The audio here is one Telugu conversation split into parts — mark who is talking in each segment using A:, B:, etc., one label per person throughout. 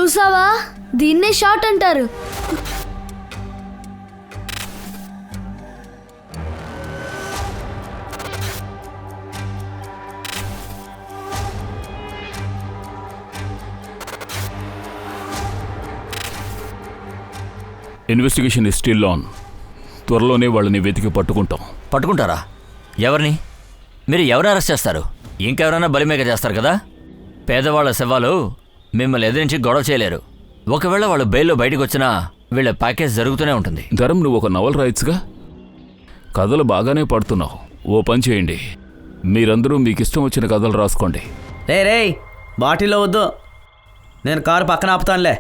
A: చూసావా, దీన్నే షాట్ అంటారు.
B: Investigation is still on. త్వరలోనే వాళ్ళని వెతికి పట్టుకుంటాం.
C: పట్టుకుంటారా? ఎవరిని? మీరు ఎవరు అరెస్ట్ చేస్తారు? ఇంకెవరైనా బలిమేక చేస్తారు కదా. పేదవాళ్ళ శవాలు మిమ్మల్ని ఎదిరించి గొడవ చేయలేరు. ఒకవేళ వాళ్ళు బెయిల్లో బయటకు వచ్చినా వీళ్ళ ప్యాకేజ్ జరుగుతూనే ఉంటుంది.
B: ధరం, నువ్వు ఒక నవల రాయొచ్చుగా. కథలు బాగానే పడుతున్నావు. ఓ పని చేయండి, మీరందరూ మీకు ఇష్టం వచ్చిన కథలు రాసుకోండి.
D: రే బాటిల్లో వద్దు, నేను కారు పక్కన ఆపుతానులే.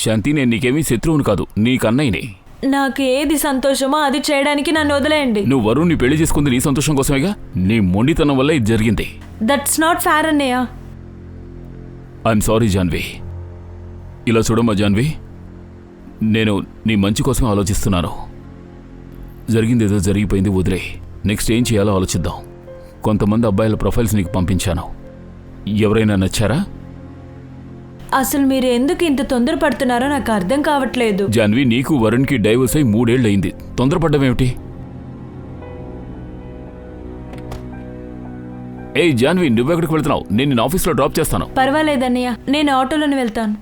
B: శాంతి, నేను నీకేమీ శత్రువుని కాదు, నీ కన్నయ్యని.
E: నాకు ఏది సంతోషమో అది చేయడానికి నన్ను వదిలేయండి.
B: నువ్వు వరుణ్ణి పెళ్లి చేసుకుంది నీ సంతోషం కోసమేగా. నీ మొండితనం వల్ల ఇది జరిగింది.
E: దట్స్ నాట్ ఫేర్ అన్నయ్య.
B: I'm sorry Janvi. ఇలా చూడమ్మా జాన్వి, నేను నీ మంచి కోసం ఆలోచిస్తున్నాను. జరిగింది ఏదో జరిగిపోయింది, వదిలే. నెక్స్ట్ ఏం చేయాలో ఆలోచిద్దాం. కొంతమంది అబ్బాయిల ప్రొఫైల్స్ నీకు పంపించాను. ఎవరైనా నచ్చారా?
E: అసలు మీరు ఎందుకు ఇంత తొందరపడుతున్నారో నాకు అర్థం కావట్లేదు.
B: జాన్వి, నీకు వరుణ్కి డైవర్స్ అయి 3 ఏళ్ళు అయింది. తొందరపడ్డమేమిటి? ఏయ్ జాన్వి, నువ్వెక్కడికి వెళ్తున్నావు? నేను నిన్న ఆఫీస్లో డ్రాప్ చేస్తాను.
E: పర్వాలేదన్నయ్య, నేను ఆటోలోనే వెళ్తాను.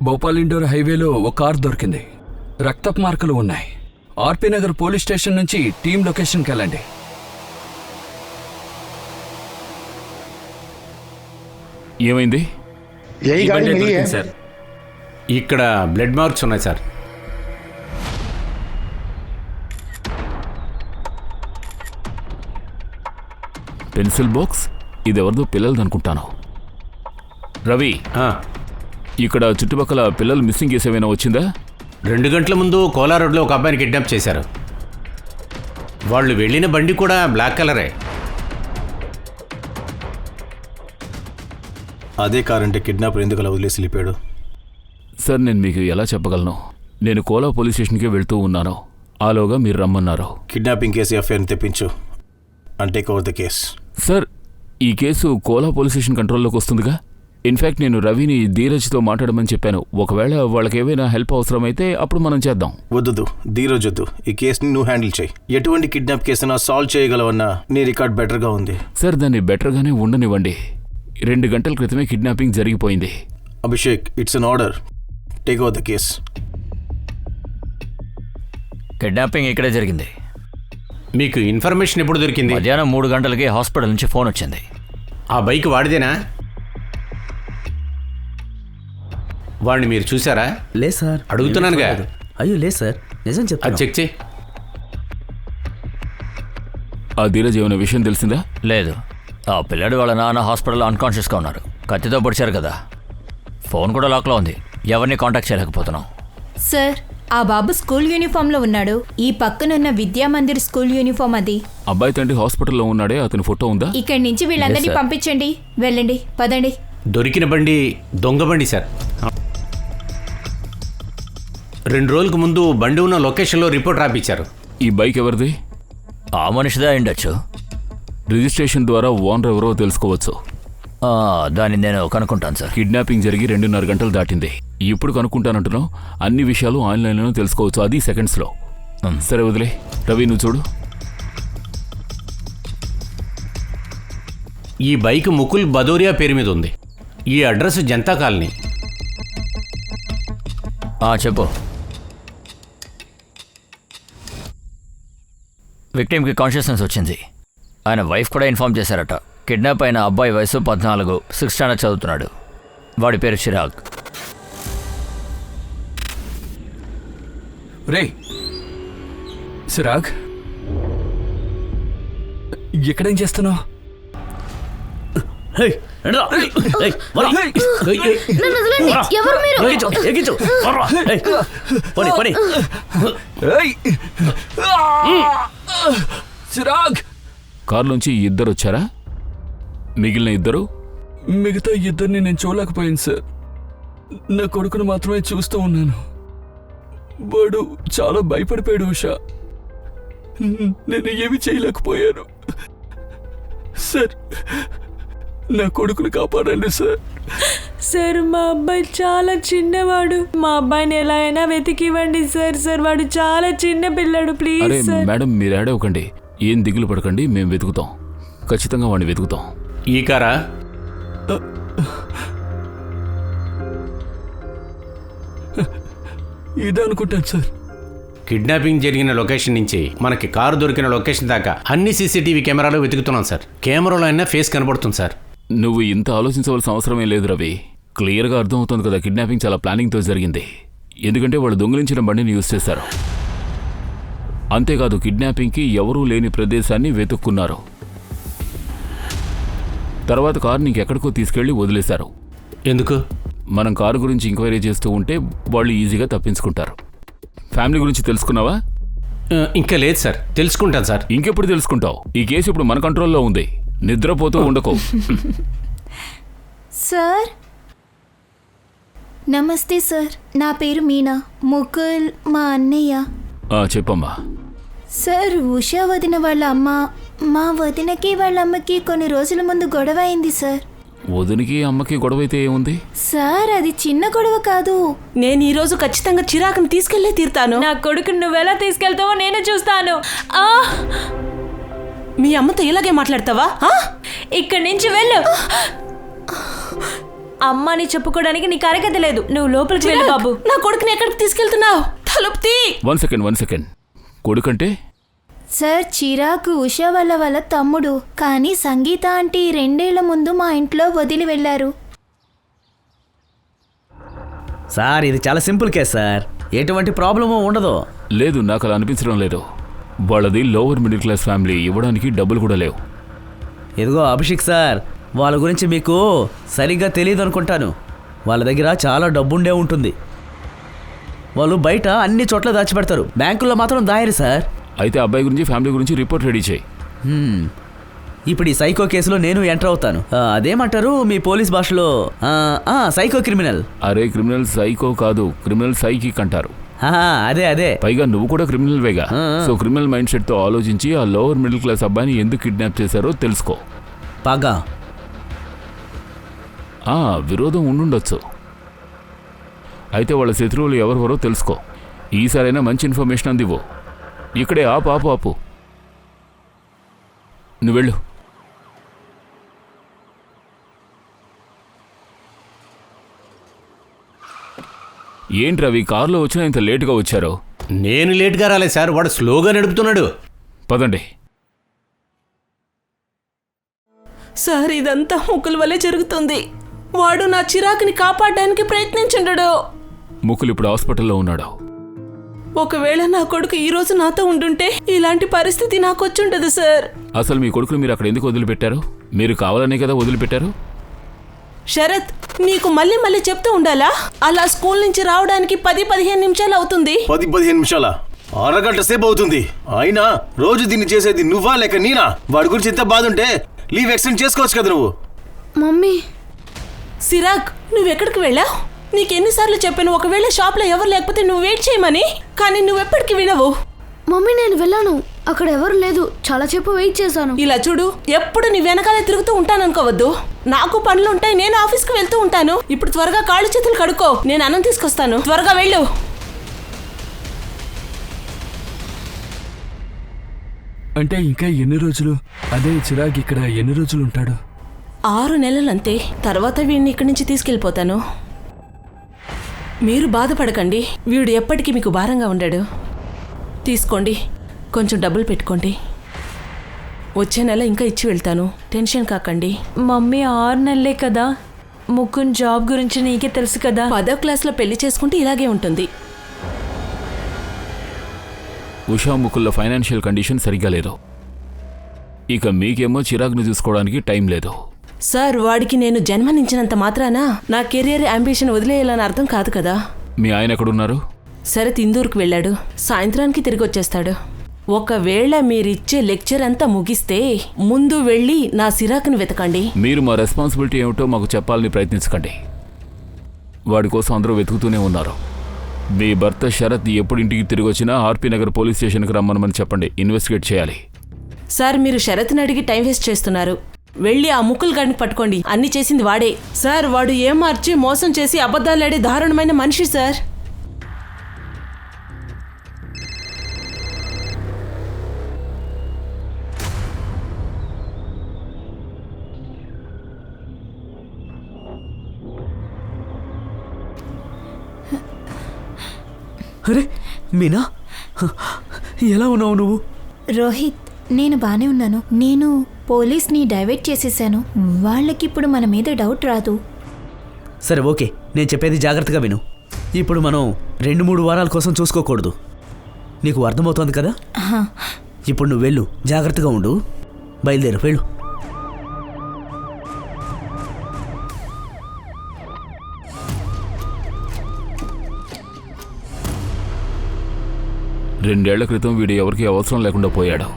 F: భోపాల్ ఇండోర్ హైవేలో ఒక కార్ దొరికింది. రక్తపు మార్కులు ఉన్నాయి. ఆర్పీ నగర్ పోలీస్ స్టేషన్ నుంచి టీం లొకేషన్కి వెళ్ళండి.
B: ఏమైంది?
G: సార్, ఇక్కడ బ్లడ్ మార్క్స్ ఉన్నాయి సార్.
B: పెన్సిల్ బాక్స్, ఇది ఎవరిదో పిల్లలది అనుకుంటాను. రవి, ఇక్కడ చుట్టుపక్కల పిల్లలు మిస్సింగ్ కేసు ఏమైనా వచ్చిందా?
G: 2 గంటల ముందు కోలా రోడ్లో ఒక అబ్బాయిని కిడ్నాప్ చేశారు. వాళ్ళు వెళ్ళిన బండి కూడా బ్లాక్ కలరే.
H: అదే కారంటే కిడ్నాపర్ ఎందుకు అలా వదిలేసి వెళ్ళిపోయాడు?
B: సార్, నేను మీకు ఎలా చెప్పగలను? నేను కోలా పోలీస్ స్టేషన్కే వెళ్తూ ఉన్నాను. ఆలోగా మీరు రమ్మన్నారు.
H: కిడ్నాపింగ్ కేసు ఎఫ్ఐఆర్ని తెప్పించు and take over the case.
B: Sir, ఈ కేసు కోలా పోలీస్ స్టేషన్ కంట్రోల్లోకి వస్తుందిగా. ఇన్ఫ్యాక్ట్ నేను రవిని ధీరజ్తో మాట్లాడమని చెప్పాను. ఒకవేళ వాళ్ళకి ఏమైనా హెల్ప్ అవసరమైతే అప్పుడు మనం చేద్దాం.
H: వద్దు, ధీరజ్ వద్దు. ఈ కేసుని నువ్వు హ్యాండిల్ చేయి. ఎటువంటి కిడ్నాప్ కేసునా సాల్వ్ చేయగలవన్నా నీ రికార్డ్ బెటర్గా ఉంది.
B: సార్, దాన్ని బెటర్గానే ఉండనివ్వండి. 2 గంటల క్రితమే కిడ్నాపింగ్ జరిగిపోయింది.
H: Abhishek, it's an order. Take over the case.
C: Kidnapping ఇక్కడే జరిగింది.
G: మీకు ఇన్ఫర్మేషన్ ఎప్పుడు దొరికింది?
C: మధ్యాహ్నం 3 గంటలకి హాస్పిటల్ నుంచి ఫోన్ వచ్చింది.
G: ఆ బైక్ వాడిదేనా? వాడిని మీరు చూసారా?
D: లేదు సార్.
G: అడుగుతున్నానుగా.
D: అయ్యో లేదు సార్, నిజం చెప్తా.
G: అది చెక్ చేయి.
B: ఆ ధీరజ్ ఏమైనా విషయం తెలిసిందా?
C: లేదు. ఆ పిల్లాడు వాళ్ళ నాన్న హాస్పిటల్లో అన్కాన్షియస్గా ఉన్నారు. కత్తితో పొడిచారు కదా. ఫోన్ కూడా లాక్లో ఉంది. ఎవరిని కాంటాక్ట్ చేయలేకపోతున్నాం.
I: సార్, ఆ బాబు స్కూల్ యూనిఫామ్లో ఉన్నాడు. ఈ పక్కనున్న విద్యామందిర్ స్కూల్ యూనిఫామ్ అది.
B: అబ్బాయి తండ్రి హాస్పిటల్లో ఉన్నాడే, అతని ఫోటో ఉందా?
I: ఇక్కడి నుంచి వీళ్ళందరినీ పంపించండి. వెళ్ళండి, పదండి.
G: దొరికిన బండి దొంగ బండి సార్. 2 రోజులకు ముందు బండి ఉన్న లొకేషన్లో రిపోర్ట్ రాపిచ్చారు.
B: ఈ బైక్ ఎవరిది?
C: ఆ మనిషిదే అయిండొచ్చు.
B: రిజిస్ట్రేషన్ ద్వారా ఓనర్ ఎవరో తెలుసుకోవచ్చు.
C: దాన్ని నేను కనుక్కుంటాను సార్.
B: కిడ్నాపింగ్ జరిగి 2.5 గంటలు దాటింది. ఇప్పుడు కనుక్కుంటానంటున్నావు. అన్ని విషయాలు ఆన్లైన్లో తెలుసుకోవచ్చు, అది సెకండ్స్లో. సరే వదిలే. రవి, నువ్వు చూడు.
G: ఈ బైక్ ముకుల్ బదోరియా పేరు మీద ఉంది. ఈ అడ్రస్ జనతా కాలనీ.
C: చెప్పు. విక్టిమ్కి కాన్షియస్నెస్ వచ్చింది. ఆయన వైఫ్ కూడా ఇన్ఫార్మ్ చేశారట. కిడ్నాప్ అయిన అబ్బాయి వయసు 14, 6th స్టాండర్డ్ చదువుతున్నాడు. వాడి పేరు చిరాగ్.
F: రే సిరాగ్, ఎక్కడేం చేస్తున్నావు?
D: హే, రండిరా. ఏయ్, వరా. ఏయ్, ఏయ్.
A: నన్ను వదలండి. ఎవరు మీరు?
D: ఎక్కించు, ఎక్కించు. వరా. ఏయ్, పోనీ, పోనీ.
F: ఏయ్! సిరాగ్,
B: కారులోంచి ఇద్దరు వచ్చారా? మిగిలిన ఇద్దరు?
F: మిగతా ఇద్దరిని నేను చూడలేకపోయాను సార్. నా కొడుకును మాత్రమే చూస్తూ ఉన్నాను. వాడు చాలా భయపడిపోయాడు ఉషా. నేను ఏమి చేయలేకపోయాను సార్. నా కొడుకును కాపాడండి సార్.
E: సార్ మా అబ్బాయి చాలా చిన్నవాడు. మా అబ్బాయిని ఎలా అయినా వెతికివ్వండి సార్. సార్ వాడు చాలా చిన్న పిల్లాడు.
B: అరే
E: ప్లీజ్ సార్.
B: మేడం, మీరు ఏడవకండి, ఏం దిగులు పడకండి, మేము వెతుకుతాం, ఖచ్చితంగా వాడిని వెతుకుతాం.
G: ఈ కారా?
F: ఇదే అనుకుంటాను సార్.
G: కిడ్నాపింగ్ జరిగిన లొకేషన్ నుంచి మనకి కారు దొరికిన లొకేషన్ దాకా అన్ని సీసీటీవీ కెమెరాలు వెతుకుతున్నాం సార్. కెమెరాలో అయినా ఫేస్ కనబడుతుంది సార్.
B: నువ్వు ఇంత ఆలోచించవలసిన అవసరమే లేదు రవి. క్లియర్గా అర్థమవుతుంది కదా, కిడ్నాపింగ్ చాలా ప్లానింగ్తో జరిగింది. ఎందుకంటే వాళ్ళు దొంగిలించిన బండిని యూజ్ చేశారు. అంతేకాదు, కిడ్నాపింగ్కి ఎవరూ లేని ప్రదేశాన్ని వెతుక్కున్నారు. తర్వాత కారుని ఇంకెక్కడికో తీసుకెళ్లి వదిలేశారు.
G: ఎందుకు?
B: మనం కారు గురించి ఎంక్వైరీ చేస్తూ ఉంటే వాళ్ళు ఈజీగా తప్పించుకుంటారు. ఫ్యామిలీ గురించి తెలుసుకున్నావా?
G: ఇంకా లేదు సార్, తెలుసుకుంటాను సార్.
B: ఇంకెప్పుడు తెలుసుకుంటావు? ఈ కేసు ఇప్పుడు మన కంట్రోల్లో ఉంది. నిద్రపోతూ ఉండకో.
I: సార్ నమస్తే సార్, నా పేరు మీనా. ముకుల్ మా అన్నయ్య.
B: చెప్పమ్మా.
I: సార్ ఉషా వదిన వాళ్ళ అమ్మ, మా వదినకి వాళ్ళ అమ్మకి కొన్ని రోజుల ముందు గొడవ అయింది సార్.
B: వదినికి అమ్మకి గొడవ అయితే ఏముంది
I: సార్? అది చిన్న గొడవ కాదు.
J: నేను ఈ రోజు ఖచ్చితంగా చిరాకుని తీసుకెళ్లే తీరుతాను.
E: నా కొడుకుని నువ్వెలా తీసుకెళ్తావో నేను చూస్తాను. ఆ!
J: మీ అమ్మతో ఇలాగే మాట్లాడతావా?
E: ఇక్కడి నుంచి వెళ్ళు. అమ్మని చెప్పుకోవడానికి నీకు అరగత లేదు. నువ్వు లోపలికి వెళ్ళు బాబు.
J: నా కొడుకుని ఎక్కడికి తీసుకెళ్తున్నావు? తలుపు తీ.
B: One second. కొడుకంటే?
I: సార్ చిరాకు ఉషా వాళ్ళ తమ్ముడు. కానీ సంగీత ఆంటీ 2 ఏళ్ల ముందు మా ఇంట్లో వదిలి వెళ్ళారు.
D: సార్ ఇది చాలా సింపుల్ కేసు సార్, ఎటువంటి ప్రాబ్లము ఉండదు.
B: లేదు, నాకు అలా అనిపించడం లేదు. వాళ్ళది లోవర్ మిడిల్ క్లాస్ ఫ్యామిలీ, ఇవ్వడానికి డబ్బులు కూడా లేవు.
D: ఇదిగో అభిషేక్ సార్, వాళ్ళ గురించి మీకు సరిగ్గా తెలియదు అనుకుంటాను. వాళ్ళ దగ్గర చాలా డబ్బుండే ఉంటుంది. వాళ్ళు బయట అన్ని చోట్ల దాచిపెడతారు, బ్యాంకుల్లో మాత్రం దాయరు సార్.
B: అయితే అబ్బాయి గురించి, ఫ్యామిలీ గురించి రిపోర్ట్ రెడీ చేయి.
D: ఇప్పుడు ఈ సైకో కేసులో నేను ఎంటర్ అవుతాను. అదేమంటారు మీ పోలీస్ భాషలో? Psycho criminal.
B: అరే, క్రిమినల్ సైకో కాదు, క్రిమినల్ సైకిక్ అంటారు.
D: అదే.
B: పైగా నువ్వు కూడా క్రిమినల్ వేగా. సో క్రిమినల్ మైండ్ సెట్ తో ఆలోచించి ఆ లోవర్ మిడిల్ క్లాస్ అబ్బాయిని ఎందుకు కిడ్నాప్ చేశారో తెలుసుకో.
D: పగా
B: విరోధం ఉండుండొచ్చు. అయితే వాళ్ళ శత్రువులు ఎవరెవరో తెలుసుకో. ఈసారైనా మంచి ఇన్ఫర్మేషన్ అందివ్వు. ఇక్కడే ఆపు. నువ్వు వెళ్ళు. ఏంటి రవి, కారులో వచ్చినా ఇంత లేటుగా వచ్చారు?
G: నేను లేట్గా రాలేదు సార్, వాడు స్లోగా నడుపుతున్నాడు.
B: పదండి.
J: సార్ ఇదంతా ముక్కుల వల్లే జరుగుతుంది. వాడు నా చిరాకుని కాపాడడానికి ప్రయత్నించుండడు.
B: ముకుల్ ఇప్పుడు హాస్పిటల్లో ఉన్నాడు.
J: ఒకవేళ నా కొడుకు ఈ రోజు నాతో ఉండుంటే ఇలాంటి పరిస్థితి నాకు వచ్చుండదు సార్.
B: అసలు మీ కొడుకుని మీరు అక్కడ ఎందుకు వదిలిపెట్టారు? మీరు కావాలనే కదా వదిలిపెట్టారు.
J: శరత్, నీకు మళ్ళీ మళ్ళీ చెప్తూ ఉండాలా? అలా స్కూల్ నుంచి రావడానికి 10-15 నిమిషాలు అవుతుంది.
H: 10-15 నిమిషాలా? అరగంట సేపు అవుతుంది. అయినా రోజు దీన్ని చేసేది నువ్వా లేక నేనా? వాడి గురించి ఎంత బాధ ఉంటే లీవ్ ఎక్స్టెండ్ చేసుకోవచ్చు కదా నువ్వు.
A: మమ్మీ.
J: సిరాగ్, నువ్వెక్కడికి వెళ్ళావు? నీకెన్నిసార్లు చెప్పాను ఒకవేళ షాప్లో ఎవరు లేకపోతే నువ్వు వెయిట్ చేయమని, కానీ నువ్వెప్పటికి వినవు.
A: మమ్మీ నేను వెళ్ళాను, అక్కడ ఎవరు లేదు, చాలా సేపు వెయిట్ చేశాను.
J: ఇలా చూడు, ఎప్పుడు నీ వెనకాలే తిరుగుతూ ఉంటాననుకోవద్దు. నాకు పనులు ఉంటాయి, నేను ఆఫీస్కి వెళ్తూ ఉంటాను. ఇప్పుడు త్వరగా కాళ్ళు చేతులు కడుక్కో, నేను అన్నం తీసుకొస్తాను. త్వరగా వెళ్ళు.
F: అంటే ఇంకా ఎన్ని రోజులు? అదే చిరాగ్ ఇక్కడ ఎన్ని రోజులు ఉంటాడు?
J: 6 నెలలంతే. తర్వాత వీడిని ఇక్కడి నుంచి తీసుకెళ్ళిపోతాను. మీరు బాధపడకండి, వీడు ఎప్పటికీ మీకు భారంగా ఉండడు. తీసుకోండి, కొంచెం డబ్బులు పెట్టుకోండి. వచ్చే నెల ఇంకా ఇచ్చి వెళ్తాను, టెన్షన్ కాకండి.
E: మమ్మీ 6 నెలలే కదా. ముకుంద్ జాబ్ గురించి నీకే తెలుసు కదా.
J: 10వ క్లాస్లో పెళ్లి చేసుకుంటే ఇలాగే ఉంటుంది.
B: ఉషా ముకుల్ల ఫైనాన్షియల్ కండిషన్ సరిగ్గా లేదు. ఇక మీకేమో చిరాగ్ని చూసుకోవడానికి టైం లేదు.
J: సార్ వాడికి నేను జన్మనించినంత మాత్రాన నా కెరియర్ అంబిషన్ వదిలేయాలని అర్థం కాదు కదా.
B: మీ ఆయన ఎక్కడున్నారు?
J: శరత్ ఇందూరుకు వెళ్ళాడు, సాయంత్రానికి తిరిగి వచ్చేస్తాడు. ఒకవేళ మీరిచ్చే లెక్చర్ అంతా ముగిస్తే ముందు వెళ్ళి నా సిరాకుని వెతకండి.
B: మీరు మా రెస్పాన్సిబిలిటీ ఏమిటో మాకు చెప్పాలని ప్రయత్నించకండి. వాడి కోసం అందరూ వెతుకుతూనే ఉన్నారు. మీ భర్త శరత్ ఎప్పుడు ఇంటికి తిరిగి వచ్చినా ఆర్పీ నగర్ పోలీస్ స్టేషన్కి రమ్మనమని చెప్పండి. ఇన్వెస్టిగేట్ చేయాలి.
J: సార్ మీరు శరత్ని అడిగి టైం వేస్ట్ చేస్తున్నారు. వెళ్ళి ఆ ముక్కులు గాడిని పట్టుకోండి. అన్ని చేసింది వాడే సార్. వాడు ఏమార్చి మోసం చేసి అబద్ధాలాడే దారుణమైన మనిషి సార్.
D: అరే మీనా, ఎలా ఉన్నావు నువ్వు?
I: రోహిత్, నేను బానే ఉన్నాను. నేను పోలీస్ని డైవర్ట్ చేసేసాను. వాళ్ళకిప్పుడు మన మీద డౌట్ రాదు.
D: సరే ఓకే, నేను చెప్పేది జాగ్రత్తగా విను. ఇప్పుడు మనం 2-3 వారాల కోసం చూసుకోకూడదు. నీకు అర్థమవుతోంది కదా? ఇప్పుడు నువ్వు వెళ్ళు, జాగ్రత్తగా ఉండు. బయలుదేరు, వెళ్ళు.
B: రెండేళ్ల క్రితం వీడు ఎవరికి అవసరం లేకుండా పోయాడు.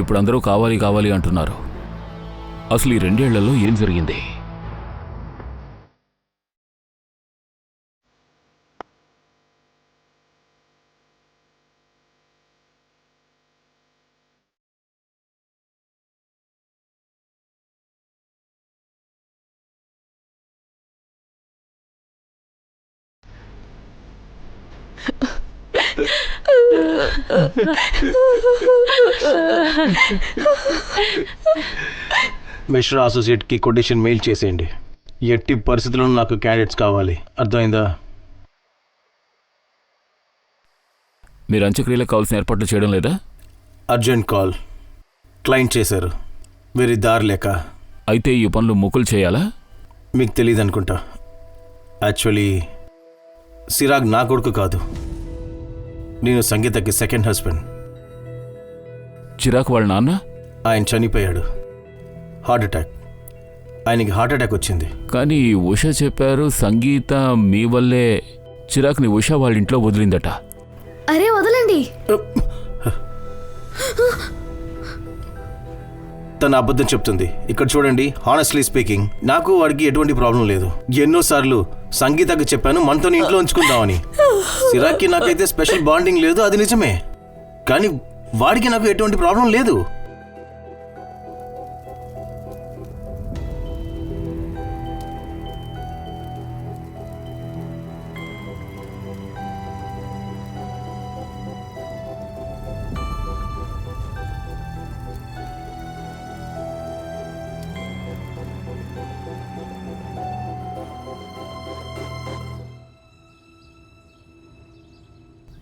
B: ఇప్పుడు అందరూ కావాలి కావాలి అంటున్నారు. అసలు ఈ 2 ఏళ్లలో ఏం జరిగింది?
H: మిశ్రా అసోసియేట్కి కొటేషన్ మెయిల్ చేసేయండి. ఎట్టి పరిస్థితుల్లో నాకు క్యాండిడేట్స్ కావాలి, అర్థమైందా?
B: మీరు అంత్యక్రియలకు కావాల్సిన ఏర్పాట్లు చేయడం లేదా?
H: అర్జెంట్ కాల్, క్లయింట్ చేశారు, వేరే దారి లేక.
B: అయితే ఈ పనులు ముకుల్ చేయాలా?
H: మీకు తెలియదు అనుకుంటా. యాక్చువల్లీ సిరాగ్ నా కొడుకు కాదు, నేను సంగీతకి సెకండ్ హస్బెండ్.
B: చిరాగ్ వాళ్ళ నాన్న?
H: ఆయన చనిపోయాడు, హార్ట్ అటాక్. ఆయనకి హార్ట్ అటాక్ వచ్చింది.
B: కానీ ఉష చెప్పారు సంగీత మీ వల్లే చిరాగ్ని ఉష వాళ్ళ ఇంట్లో వదిలిందట.
A: అరే వదలండి.
H: తన అబద్ధం చెప్తుంది. ఇక్కడ చూడండి, హానెస్ట్లీ స్పీకింగ్, నాకు వాడికి ఎటువంటి ప్రాబ్లం లేదు. ఎన్నోసార్లు సంగీతకి చెప్పాను మనతో ఇంట్లో ఉంచుకుందామని. సిరాక్కి నాకైతే స్పెషల్ బాండింగ్ లేదు, అది నిజమే. కానీ వాడికి నాకు ఎటువంటి ప్రాబ్లం లేదు.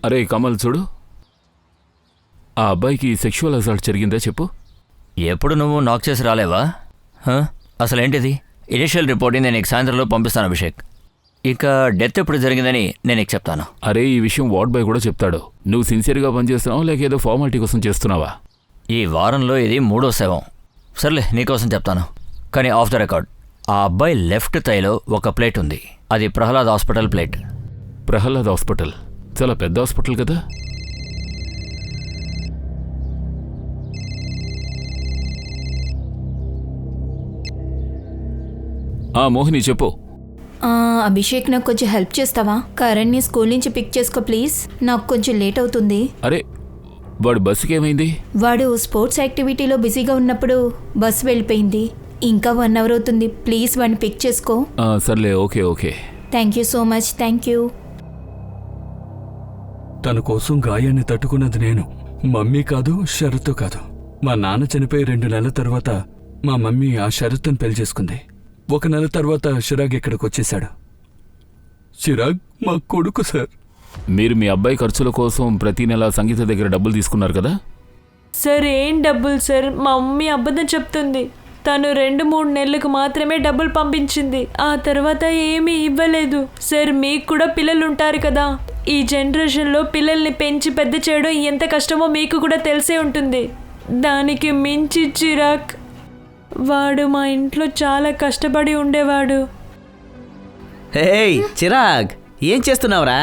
B: అరే కమల్ చూడు, ఆ అబ్బాయికి సెక్షువల్ అసాల్ట్ జరిగిందా చెప్పు.
C: ఎప్పుడు నువ్వు నాక్ చేసి రాలేవా? అసలేంటిది? ఇనిషియల్ రిపోర్టింగ్ నేను నీకు సాయంత్రంలో పంపిస్తాను అభిషేక్. ఇక డెత్ ఎప్పుడు జరిగిందని నేను నీకు చెప్తాను.
B: అరే ఈ విషయం వార్డ్ బాయ్ కూడా చెప్తాడు. నువ్వు సిన్సియర్గా పనిచేస్తున్నావా లేక ఏదో ఫార్మాలిటీ కోసం చేస్తున్నావా?
C: ఈ వారంలో ఇది 3వ శవం. సర్లే నీకోసం చెప్తాను, కానీ ఆఫ్ ద రికార్డ్. ఆ అబ్బాయి లెఫ్ట్ థైలో ఒక ప్లేట్ ఉంది, అది Prahlad hospital plate.
B: Prahlad hospital చాలా పెద్ద హాస్పిటల్ కదా. మోహిని చెప్పు.
I: అభిషేక్, నాకు కొంచెం హెల్ప్ చేస్తావా? కరణ్ని స్కూల్ నుంచి పిక్ చేసుకో ప్లీజ్, నాకు కొంచెం లేట్ అవుతుంది.
B: అరే వాడు బస్సుకి ఏమైంది?
I: వాడు స్పోర్ట్స్ యాక్టివిటీలో బిజీగా ఉన్నప్పుడు బస్సు వెళ్ళిపోయింది. ఇంకా 1 అవర్ అవుతుంది, ప్లీజ్ వాడిని పిక్ చేసుకో.
B: సర్లే, okay okay.
I: Thank you so much. Thank you.
F: తన కోసం గాయాన్ని తట్టుకున్నది నేను, మమ్మీ కాదు, షరతు కాదు. మా నాన్న చనిపోయి 2 నెలల తర్వాత మా మమ్మీ ఆ షరత్తును పెళ్లి చేసుకుంది. 1 నెల తర్వాత చిరాగ్ ఇక్కడికి వచ్చేశాడు. చిరాగ్ మా కొడుకు సార్.
B: మీరు మీ అబ్బాయి ఖర్చుల కోసం ప్రతి నెల సంగీత దగ్గర డబ్బులు తీసుకున్నారు కదా?
E: సార్ ఏం డబ్బులు సార్? మా మమ్మీ అబద్ధం చెప్తుంది. తను 2-3 నెలలకు మాత్రమే డబ్బులు పంపించింది, ఆ తర్వాత ఏమీ ఇవ్వలేదు. సార్ మీకు కూడా పిల్లలు ఉంటారు కదా, ఈ జనరేషన్లో పిల్లల్ని పెంచి పెద్ద చేయడం ఎంత కష్టమో మీకు కూడా తెలిసే ఉంటుంది. దానికి మించి చిరాక్, వాడు మా ఇంట్లో చాలా కష్టపడి ఉండేవాడు.
D: హేయ్ చిరాగ్, ఏం చేస్తున్నావురా?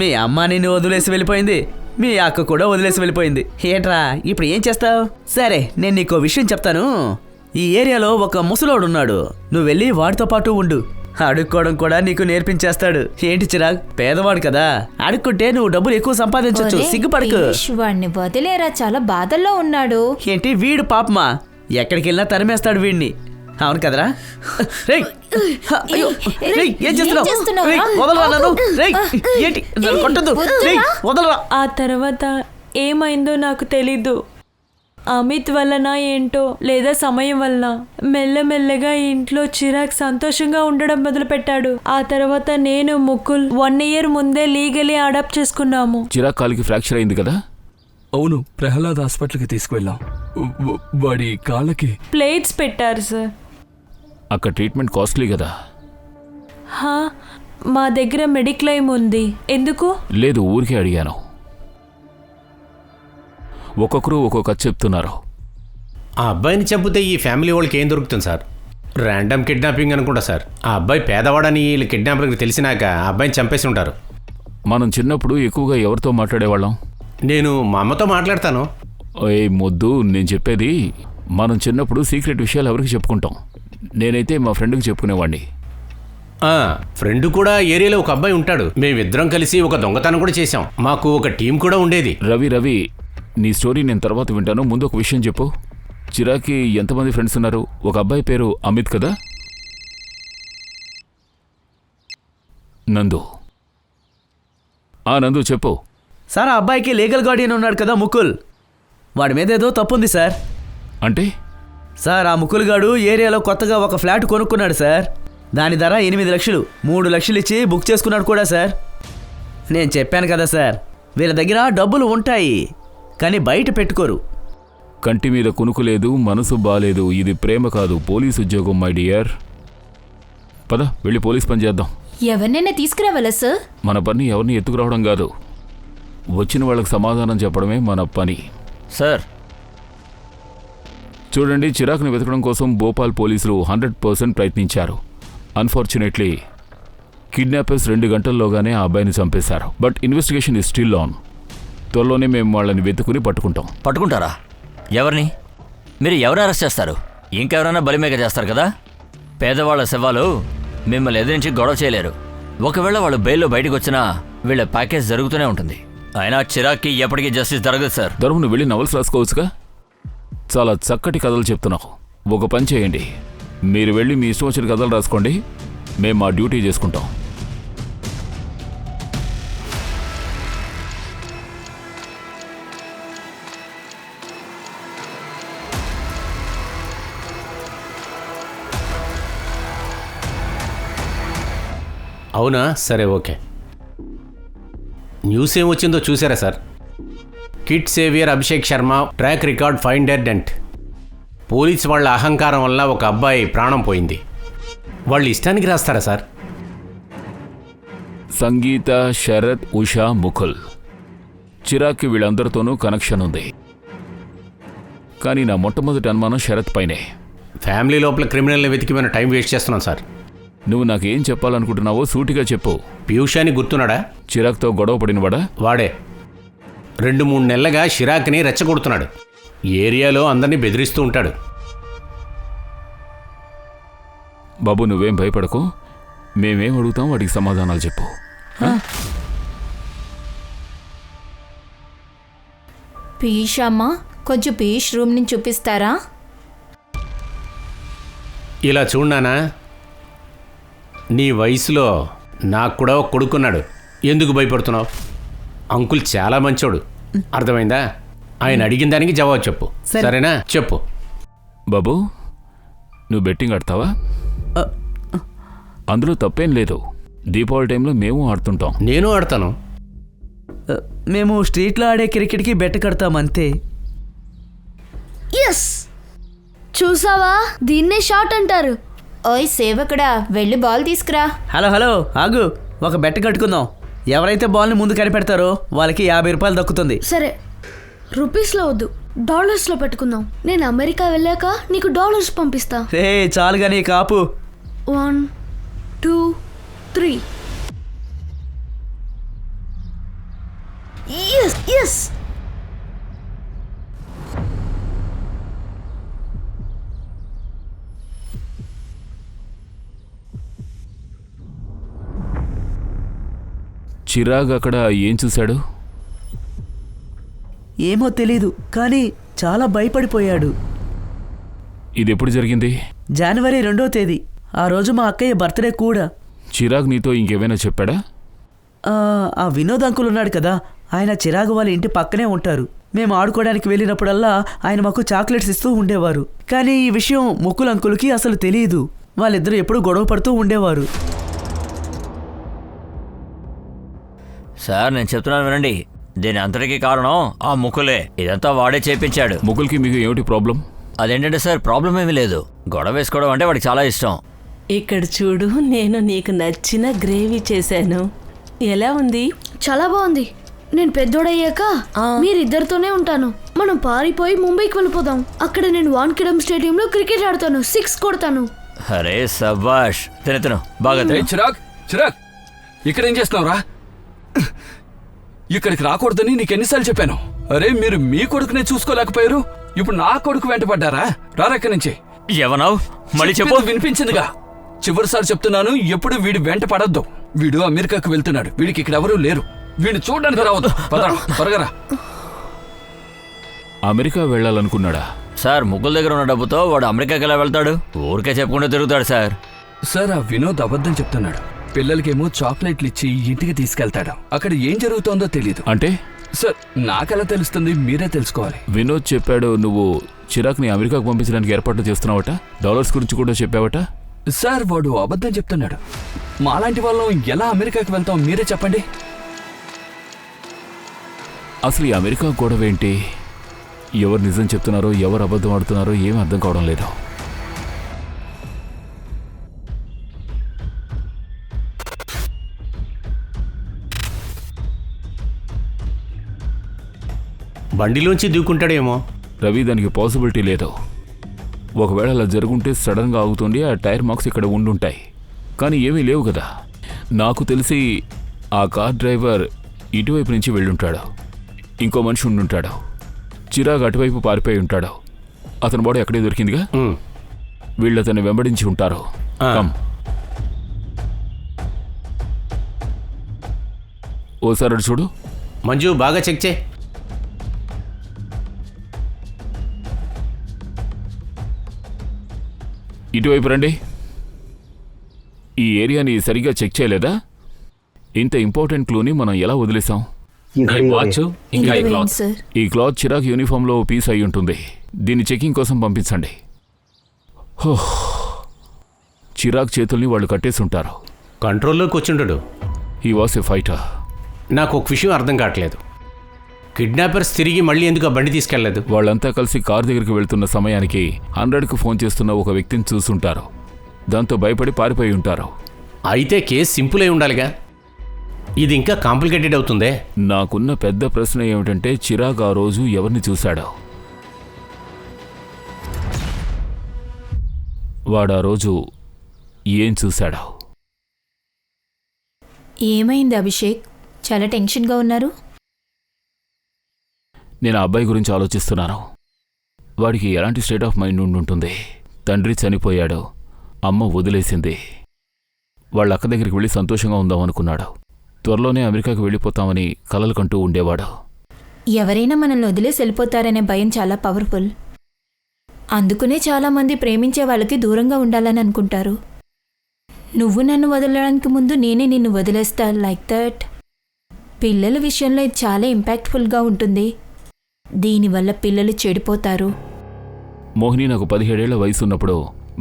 D: మీ అమ్మ నిన్ను వదిలేసి వెళ్ళిపోయింది, మీ అక్క కూడా వదిలేసి వెళ్ళిపోయింది. ఏంట్రా ఇప్పుడు ఏం చేస్తావు? సరే, నేను నీకో విషయం చెప్తాను. ఈ ఏరియాలో ఒక ముసలోడు ఉన్నాడు, నువ్వు వెళ్ళి వాడితో పాటు ఉండు. అడుక్కోవడం కూడా నీకు నేర్పించేస్తాడు. ఏంటి చిరాగ్, పేదవాడు కదా, అడుక్కుంటే నువ్వు డబ్బులు ఎక్కువ సంపాదించవచ్చు. సిగ్గుపడకు.
I: వాడిని వదిలేరా, చాలా బాధల్లో ఉన్నాడు.
D: ఏంటి వీడు పాపమా, ఎక్కడికి వెళ్ళినా తరిమేస్తాడు వీడిని. అవును కదరా? రేయ్, అయ్యో, రేయ్, ఏం చేస్తున్నావు? రేయ్, వదలరా నన్ను. రేయ్, ఏంటి నన్ను కొట్టొద్దు. రేయ్, వదలరా.
E: ఆ తర్వాత ఏమైందో నాకు తెలీదు. అమిత్ వలన ఏంటో లేదా సమయం వలన మెల్లమెల్లగా ఇంట్లో చిరాగ్ సంతోషంగా ఉండడం మొదలుపెట్టాడు. ఆ తర్వాత నేను ముకుల్ 1 year ముందే లీగలీ అడాప్ట్ చేసుకున్నాము.
B: చిరాగ్ కాలికి ఫ్రాక్చర్ అయింది కదా?
F: అవును, ప్రహ్లాద్ హాస్పిటల్కి తీసుకువెళ్ళాం. వాడి కాళ్ళకి
E: ప్లేట్స్ పెట్టారు సార్.
B: అక్కడ ట్రీట్మెంట్ కాస్ట్లీ కదా?
E: హా, మా దగ్గర మెడిక్లెయిమ్ ఉంది. ఎందుకు?
B: లేదు, ఊరికే అడిగాను. ఒక్కొక్కరు ఒక్కొక్క చెప్తున్నారు.
G: ఆ అబ్బాయిని చంపితే ఈ ఫ్యామిలీ వాళ్ళకి ఏం దొరుకుతుంది సార్? ర్యాండమ్ కిడ్నాపింగ్ అనుకుంటా సార్. ఆ అబ్బాయి పేదవాడని వీళ్ళు కిడ్నాపర్కి తెలిసినాక ఆ అబ్బాయిని చంపేసి ఉంటారు.
B: మనం చిన్నప్పుడు ఎక్కువగా ఎవరితో మాట్లాడేవాళ్ళం?
G: నేను మా అమ్మతో మాట్లాడతాను.
B: ఏ మొద్దు, నేను చెప్పేది, మనం చిన్నప్పుడు సీక్రెట్ విషయాలు ఎవరికి చెప్పుకుంటాం? నేనైతే మా ఫ్రెండ్కి చెప్పుకునేవాడిని.
G: ఫ్రెండ్ కూడా ఏరియాలో ఒక అబ్బాయి ఉంటాడు. మేమిద్దరం కలిసి ఒక దొంగతనం కూడా చేశాం. మాకు ఒక టీం కూడా ఉండేది.
B: రవి, నీ స్టోరీ నేను తర్వాత వింటాను. ముందు ఒక విషయం చెప్పు. చిరాకి ఎంతమంది ఫ్రెండ్స్ ఉన్నారు? ఒక అబ్బాయి పేరు అమిత్ కదా? నందు. నందు చెప్పు.
D: సార్, ఆ అబ్బాయికి లీగల్ గార్డియన్ ఉన్నాడు కదా ముకుల్, వాడి మీద ఏదో తప్పుంది సార్.
B: అంటే?
D: సార్, ఆ ముకుల్ గాడు ఏరియాలో కొత్తగా ఒక ఫ్లాట్ కొనుక్కున్నాడు సార్. దాని ధర 8 లక్షలు. 3 లక్షలు ఇచ్చి బుక్ చేసుకున్నాడు కూడా సార్. నేను చెప్పాను కదా సార్, వీళ్ళ దగ్గర డబ్బులు ఉంటాయి కానీ బయట పెట్టుకోరు.
B: కంటి మీద కునుకు లేదు, మనసు బాలేదు. ఇది ప్రేమ కాదు, పోలీస్ ఉద్యోగం మై డియర్. పద, వెళ్ళి పోలీస్ పని చేద్దాం.
I: ఎవరినైనా తీసుకురావాలా సార్?
B: మన పని ఎవరిని ఎత్తుకురావడం కాదు, వచ్చిన వాళ్ళకి సమాధానం చెప్పడమే మన పని.
C: సార్,
B: చూడండి, చిరాక్ని వెతకడం కోసం భోపాల్ పోలీసులు 100% ప్రయత్నించారు. అన్ఫార్చునేట్లీ కిడ్నాపర్స్ 2 గంటల్లోగానే ఆ అబ్బాయిని చంపేశారు. But investigation is still on. త్వరలోనే మేము వాళ్ళని వెతుకుని పట్టుకుంటాం.
C: పట్టుకుంటారా? ఎవరిని? మీరు ఎవరు అరెస్ట్ చేస్తారు? ఇంకెవరైనా బలిమేక చేస్తారు కదా? పేదవాళ్ళ శవాలు మిమ్మల్ని ఎదిరించి గొడవ చేయలేరు. ఒకవేళ వాళ్ళు బెయిల్లో బయటకు వచ్చినా వీళ్ళ ప్యాకేజ్ జరుగుతూనే ఉంటుంది. అయినా చిరాక్కి ఎప్పటికీ జస్టిస్ జరగదు సార్.
B: దొరకు నువ్వు వెళ్ళి నవల్స్ రాసుకోవచ్చుగా? చాలా చక్కటి కథలు చెప్తున్నావు. ఒక పని చేయండి, మీరు వెళ్ళి మీ ఇష్టం వచ్చిన కథలు రాసుకోండి, మేము మా డ్యూటీ చేసుకుంటాం.
G: అవునా? సరే, ఓకే. న్యూస్ ఏం వచ్చిందో చూసారా sir? Kid saviour Abhishek Sharma track record ఫైండర్ డెంట్. పోలీస్ వాళ్ళ అహంకారం వల్ల ఒక అబ్బాయి ప్రాణం పోయింది. వాళ్ళు ఇష్టానికి రాస్తారా సార్?
B: సంగీత, శరత్, ఉషా, ముకుల్, చిరాక్కి వీళ్ళందరితోనూ కనెక్షన్ ఉంది. కానీ నా మొట్టమొదటి అనుమానం శరత్ పైనే.
G: ఫ్యామిలీ లోపల క్రిమినల్ని వెతికిపోయిన టైం వేస్ట్ చేస్తున్నాం సార్.
B: నువ్వు నాకేం చెప్పాలనుకుంటున్నావో సూటిగా చెప్పు.
G: పీయూషాని గుర్తున్నాడా?
B: చిరాక్తో గొడవ పడినవాడా?
G: వాడే. 2-3 నెలలుగా షిరాక్ని రెచ్చగొడుతున్నాడు. ఏరియాలో అందరినీ బెదిరిస్తూ ఉంటాడు.
B: బాబు, నువ్వేం భయపడకు, మేమేం అడుగుతాం వాటికి సమాధానాలు చెప్పు.
I: పీయూష్ అమ్మ, కొంచెం పీయూష్ రూమ్ నుంచి చూపిస్తారా?
G: ఇలా చూడనానా, నీ వయసులో నాకు కూడా ఒక కొడుకున్నాడు. ఎందుకు భయపడుతున్నావు? అంకుల్ చాలా మంచోడు, అర్థమైందా? ఆయన అడిగిన దానికి జవాబు చెప్పు, సరేనా? చెప్పు.
B: బాబు, నువ్వు బెట్టింగ్ ఆడతావా? అందులో తప్పేం లేదు. దీపావళి టైంలో మేము ఆడుతుంటాం.
G: నేను ఆడతాను.
D: మేము స్ట్రీట్లో ఆడే క్రికెట్కి బెట్ కడతామంతే.
A: ఎస్, చూసావా, దీన్నే షాట్ అంటారు.
I: ఓయ్ సేవకుడా, వెళ్ళి బాల్ తీసుకురా.
D: హలో, ఆగు, ఒక బెట్ కట్టుకుందాం. ఎవరైతే బాల్ని ముందు కనిపెడతారో వాళ్ళకి 50 రూపాయలు దక్కుతుంది.
A: సరే, రూపీస్లో వద్దు, డాలర్స్లో పెట్టుకుందాం. నేను అమెరికా వెళ్ళాక నీకు డాలర్స్ పంపిస్తా.
D: రే చాలుగా నీ కాపు.
A: 1 2 3. ఎస్.
B: చిరాగ్ అక్కడ ఏం చూశాడు?
D: ఏమో తెలీదు, కానీ చాలా భయపడిపోయాడు.
B: ఇది ఎప్పుడు జరిగింది?
D: జనవరి 2వ తేదీ. ఆ రోజు మా అక్కయ్య బర్త్డే కూడా.
B: చిరాగ్ నీతో ఇంకేమైనా చెప్పాడా?
D: ఆ వినోద్ అంకుల్ ఉన్నాడు కదా, ఆయన చిరాగు వాళ్ళ ఇంటి పక్కనే ఉంటారు. మేము ఆడుకోవడానికి వెళ్ళినప్పుడల్లా ఆయన మాకు చాక్లెట్స్ ఇస్తూ ఉండేవారు. కానీ ఈ విషయం ముకుల్ అంకుల్కి అసలు తెలియదు. వాళ్ళిద్దరూ ఎప్పుడూ గొడవ పడుతూ ఉండేవారు.
C: సార్ నేను చెప్తున్నాను వినండి, దీని అంతటికీ కారణం ఆ ముకులే. ఇదంతా వాడే చేపించాడు.
B: ముకుల్కి మీకు ఏమిటి ప్రాబ్లం?
C: అదేంటంటే సార్, ప్రాబ్లం ఏమీ లేదు. గొడవ వేసుకోవడం అంటే వాడికి చాలా ఇష్టం.
J: ఇక్కడ చూడు, నేను నీకు నచ్చిన గ్రేవీ చేశాను. ఎలా ఉంది?
A: చాలా బాగుంది. నేను పెద్దోడయ్యాక మీరిద్దరితోనే ఉంటాను. మనం పారిపోయి ముంబైకి వెళ్ళిపోదాం. అక్కడ నేను వాన్ఖేడెం స్టేడియంలో క్రికెట్ ఆడతాను, 6 కొడతాను.
C: అరే సబాష్, తిను బాగా తిను.
F: చిరాగ్ ఇక్కడ ఏం చేస్తున్నావురా? ఇక్కడికి రాకూడదని నీకెన్నిసార్లు చెప్పాను. అరే మీరు మీ కొడుకునే చూసుకోలేకపోయారు, ఇప్పుడు నా కొడుకు వెంటపడ్డారా? రారెక్కడి నుంచి.
C: ఎవనావు మళ్ళీ చెప్పు.
F: వినిపించిందిగా, చివరిసారి చెప్తున్నాను, ఎప్పుడు వీడి వెంట పడద్దు. వీడు అమెరికాకు వెళ్తున్నాడు, వీడికి ఇక్కడ ఎవరూ లేరు. వీడిని చూడడానికి రావద్దు. త్వరగా.
B: అమెరికా వెళ్ళాలనుకున్నాడా?
C: సార్ ముగ్గుల దగ్గర ఉన్న డబ్బుతో వాడు అమెరికాకి ఎలా వెళ్తాడు? ఊరికే చెప్పుకుంటూ తిరుగుతాడు సార్.
F: సార్ ఆ వినోద్ అబద్ధం చెప్తున్నాడు. పిల్లలకేమో చాక్లెట్లు ఇచ్చి ఇంటికి తీసుకెళ్తాడు. అక్కడ ఏం జరుగుతోందో తెలీదు.
B: అంటే
F: సార్ నాకెలా తెలుస్తుంది? మీరే తెలుసుకోవాలి.
B: వినోద్ చెప్పాడు నువ్వు చిరాగ్ని అమెరికాకు పంపించడానికి ఏర్పాట్లు చేస్తున్నావట, డాలర్స్ గురించి కూడా చెప్పావట.
F: సార్ వాడు అబద్ధం చెప్తున్నాడు. మాలాంటి వాళ్ళం ఎలా అమెరికాకి వెళ్తాం మీరే చెప్పండి.
B: అసలు ఈ అమెరికా గొడవ ఏంటి? ఎవరు నిజం చెప్తున్నారో ఎవరు అబద్ధం ఆడుతున్నారో ఏమీ అర్థం కావడం లేదు.
G: బండిలోంచి దూకుంటాడేమో.
B: రవి, దానికి పాసిబిలిటీ లేదు. ఒకవేళ అలా జరుగుంటే సడన్గా ఆగుతుండి ఆ టైర్ మార్క్స్ ఇక్కడ ఉండుంటాయి, కానీ ఏమీ లేవు కదా. నాకు తెలిసి ఆ కార్ డ్రైవర్ ఇటువైపు నుంచి వెళ్ళుంటాడు, ఇంకో మనిషి ఉండుంటాడు. చిరాగ్ అటువైపు పారిపోయి ఉంటాడు. అతని బాడీ అక్కడే దొరికిందిగా. వీళ్ళు అతన్ని వెంబడించి ఉంటారు. ఓసారి అటు చూడు.
G: మంజు బాగా చెక్ చే.
B: ఇటువైపు రండి. ఈ ఏరియాని సరిగ్గా చెక్ చేయలేదా? ఇంత ఇంపార్టెంట్ క్లూని మనం ఎలా వదిలేసాం? ఈ క్లాత్ చిరాగ్ యూనిఫామ్లో పీస్ అయి ఉంటుంది. దీన్ని చెకింగ్ కోసం పంపించండి. చిరాగ్ చేతుల్ని వాళ్ళు కట్టేసి ఉంటారు.
G: కంట్రోల్లోకి వచ్చింటాడు.
B: He was a fighter.
G: నాకు ఒక విషయం అర్థం కావట్లేదు. కిడ్నాపర్స్ తిరిగి మళ్ళీ ఎందుకు ఆ బండి తీసుకెళ్లేదు?
B: వాళ్ళంతా కలిసి కార్ దగ్గరికి వెళ్తున్న సమయానికి 100కు ఫోన్ చేస్తున్న ఒక వ్యక్తిని చూసుంటారు. దాంతో భయపడి పారిపోయి ఉంటారు.
G: అయితే కేసు సింపుల్ అయి ఉండాలిగా. ఇది ఇంకా కాంప్లికేటెడ్ అవుతుందే.
B: నాకున్న పెద్ద ప్రశ్న ఏమిటంటే చిరాగ్ ఆ రోజు ఎవరిని చూశాడో? వాడు ఆ రోజు ఏం చూశాడో?
I: ఏమైంది అభిషేక్? చాలా టెన్షన్గా ఉన్నారు.
B: నేను ఆ అబ్బాయి గురించి ఆలోచిస్తున్నాను. వాడికి ఎలాంటి స్టేట్ ఆఫ్ మైండ్ ఉండుంటుంది? తండ్రి చనిపోయాడు, అమ్మ వదిలేసింది. వాళ్ళ అక్క దగ్గరికి వెళ్ళి సంతోషంగా ఉందామనుకున్నాడు. త్వరలోనే అమెరికాకు వెళ్ళిపోతామని కలలు కంటూ ఉండేవాడు.
I: ఎవరైనా మనల్ని వదిలేసి వెళ్ళిపోతారనే భయం చాలా పవర్ఫుల్. అందుకునే చాలామంది ప్రేమించే వాళ్ళకి దూరంగా ఉండాలని అనుకుంటారు. నువ్వు నన్ను వదలడానికి ముందు నేనే నిన్ను వదిలేస్తా, లైక్ దట్. పిల్లల విషయంలో ఇది చాలా ఇంపాక్ట్ఫుల్గా ఉంటుంది. దీనివల్ల పిల్లలు చెడిపోతారు.
B: మోహిని, నాకు 17 ఏళ్ల వయసు ఉన్నప్పుడు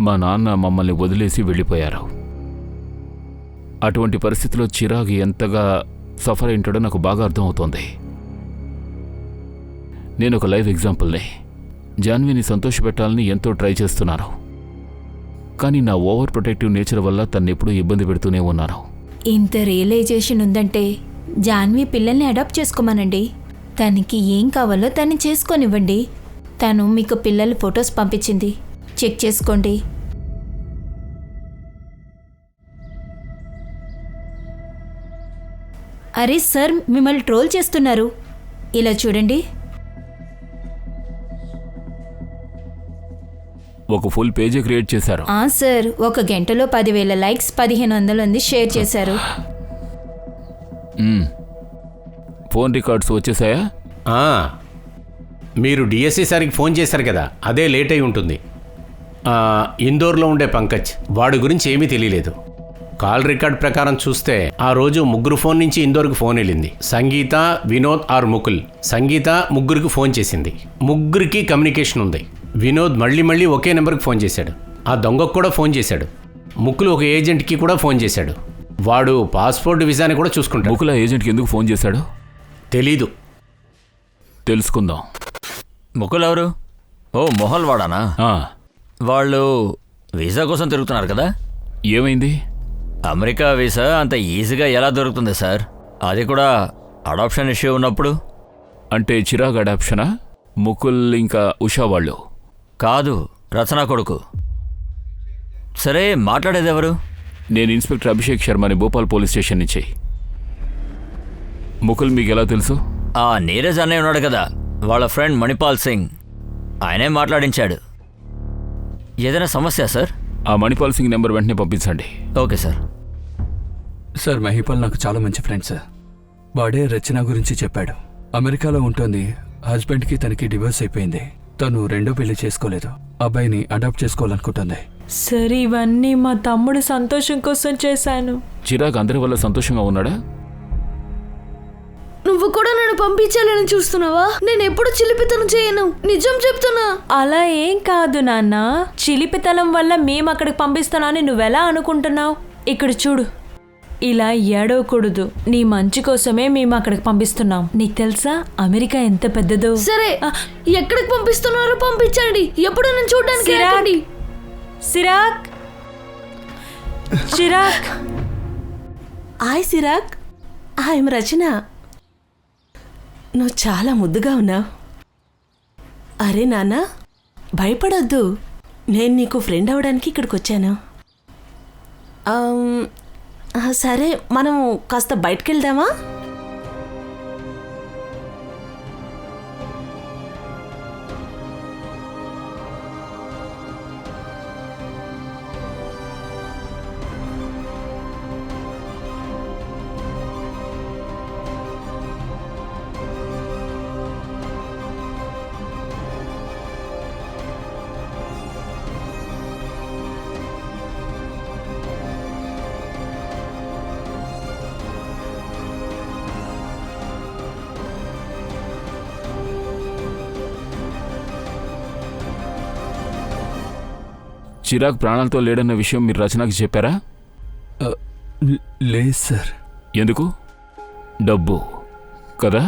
B: మా నాన్న మమ్మల్ని వదిలేసి వెళ్ళిపోయారు. అటువంటి పరిస్థితిలో చిరాగ్ ఎంతగా సఫర్ అయింటాడో నాకు బాగా అర్థమవుతోంది. నేను ఒక లైవ్ ఎగ్జాంపుల్ని. జాన్వీని సంతోషపెట్టాలని ఎంతో ట్రై చేస్తున్నాను, కానీ నా ఓవర్ ప్రొటెక్టివ్ నేచర్ వల్ల తన్నెప్పుడూ ఇబ్బంది పెడుతూనే ఉన్నాను.
I: ఇంత రియలైజేషన్ ఉందంటే జాన్వి పిల్లల్ని అడాప్ట్ చేసుకోమనండి. తనకి ఏం కావాలో తను చేసుకొనివ్వండి. తను మీకు పిల్లల ఫొటోస్ పంపించింది, చెక్ చేసుకోండి. అరే సార్, మిమ్మల్ని ట్రోల్ చేస్తున్నారు. ఇలా చూడండి.
B: ఒక ఫుల్ పేజీ క్రియేట్ చేశారు.
I: సార్, 1 గంటలో 10,000 లైక్స్, 1500 మంది షేర్ చేశారు.
B: ఫోన్ రికార్డ్స్ వచ్చేసాయా?
G: మీరు డిఎస్సి సార్కి ఫోన్ చేశారు కదా, అదే లేట్ అయి ఉంటుంది. ఇందోర్లో ఉండే పంకజ్, వాడి గురించి ఏమీ తెలియలేదు. కాల్ రికార్డ్ ప్రకారం చూస్తే ఆ రోజు 3 ఫోన్ నుంచి ఇందోర్కి ఫోన్ వెళ్ళింది. సంగీత, వినోద్ ఆర్ ముకుల్. సంగీత 3కి ఫోన్ చేసింది. 3కి కమ్యూనికేషన్ ఉంది. వినోద్ మళ్ళీ ఒకే నెంబర్కి ఫోన్ చేశాడు. ఆ దొంగకు కూడా ఫోన్ చేశాడు. ముకుల్ ఒక ఏజెంట్కి కూడా ఫోన్ చేశాడు. వాడు పాస్పోర్ట్ వీసాని కూడా చూసుకుంటాడు.
B: ముకుల్ ఏజెంట్కి ఎందుకు ఫోన్ చేశాడు
G: తెలీదు.
B: తెలుసుకుందాం.
C: ముకుల్ ఎవరు? ఓ, మొహల్ వాడానా? వాళ్ళు వీసా కోసం తిరుగుతున్నారు కదా.
B: ఏమైంది?
C: అమెరికా వీసా అంత ఈజీగా ఎలా దొరుకుతుంది సార్? అది కూడా అడాప్షన్ ఇష్యూ ఉన్నప్పుడు.
B: అంటే చిరాగ్ అడాప్షనా? ముకుల్ ఇంకా ఉషా వాళ్ళు?
C: కాదు, రచనా కొడుకు. సరే, మాట్లాడేది ఎవరు?
B: నేను ఇన్స్పెక్టర్ అభిషేక్ శర్మని, భోపాల్ పోలీస్ స్టేషన్ నుంచి. ముకుల్ మీకు ఎలా తెలుసు?
C: ఆ నీరజ్ అన్నయ్య ఉన్నాడు కదా, వాళ్ళ ఫ్రెండ్ మణిపాల్ సింగ్, ఆయనే మాట్లాడించాడు. ఏదైనా సమస్య సార్?
B: ఆ మణిపాల్ సింగ్ నెంబర్ వెంటనే పంపించండి.
C: Okay sir.
F: సార్, మహిపాల్ నాకు చాలా మంచి ఫ్రెండ్ సార్. వాడే రచన గురించి చెప్పాడు. అమెరికాలో ఉంటుంది. హస్బెండ్కి తనకి డివోర్స్ అయిపోయింది. తను రెండో పెళ్లి చేసుకోలేదు. అబ్బాయిని అడాప్ట్ చేసుకోవాలనుకుంటుంది.
E: సరే, ఇవన్నీ మా తమ్ముడు సంతోషం కోసం చేశాను.
B: చిరాగ్ అందరి వల్ల సంతోషంగా ఉన్నాడా?
A: నువ్వు కూడా నన్ను పంపించాలని చూస్తున్నావా? నేను ఎప్పుడు చిలిపితనం చేయను, నిజం చెప్తున్నా.
E: అలా ఏం కాదు నాన్న. చిలిపితనం వల్ల మేము అక్కడికి పంపిస్తున్నానని నువ్వెలా అనుకుంటున్నావు? ఇక్కడ చూడు, ఇలా ఏడవకూడదు. నీ మంచి కోసమే మేము అక్కడికి పంపిస్తున్నాం. నీకు తెలుసా అమెరికా ఎంత పెద్దదో?
A: సరే, ఎక్కడికి పంపిస్తున్నారో పంపించండి. ఎప్పుడు నేను చూడడానికి రండి.
E: సిరాక్, చిరాక్.
J: హాయ్ సిరాక్, ఐఎమ్ రచన. నువ్వు చాలా ముద్దుగా ఉన్నావు. అరే నాన్న, భయపడొద్దు. నేను నీకు ఫ్రెండ్ అవ్వడానికి ఇక్కడికి వచ్చాను. సరే, మనం కాస్త బయటకు వెళ్దామా?
B: చిరాగ్ ప్రాణాలతో లేడన్న విషయం మీరు రచనకి చెప్పారా?
F: లేదు సార్.
B: ఎందుకు? డబ్బు కదా?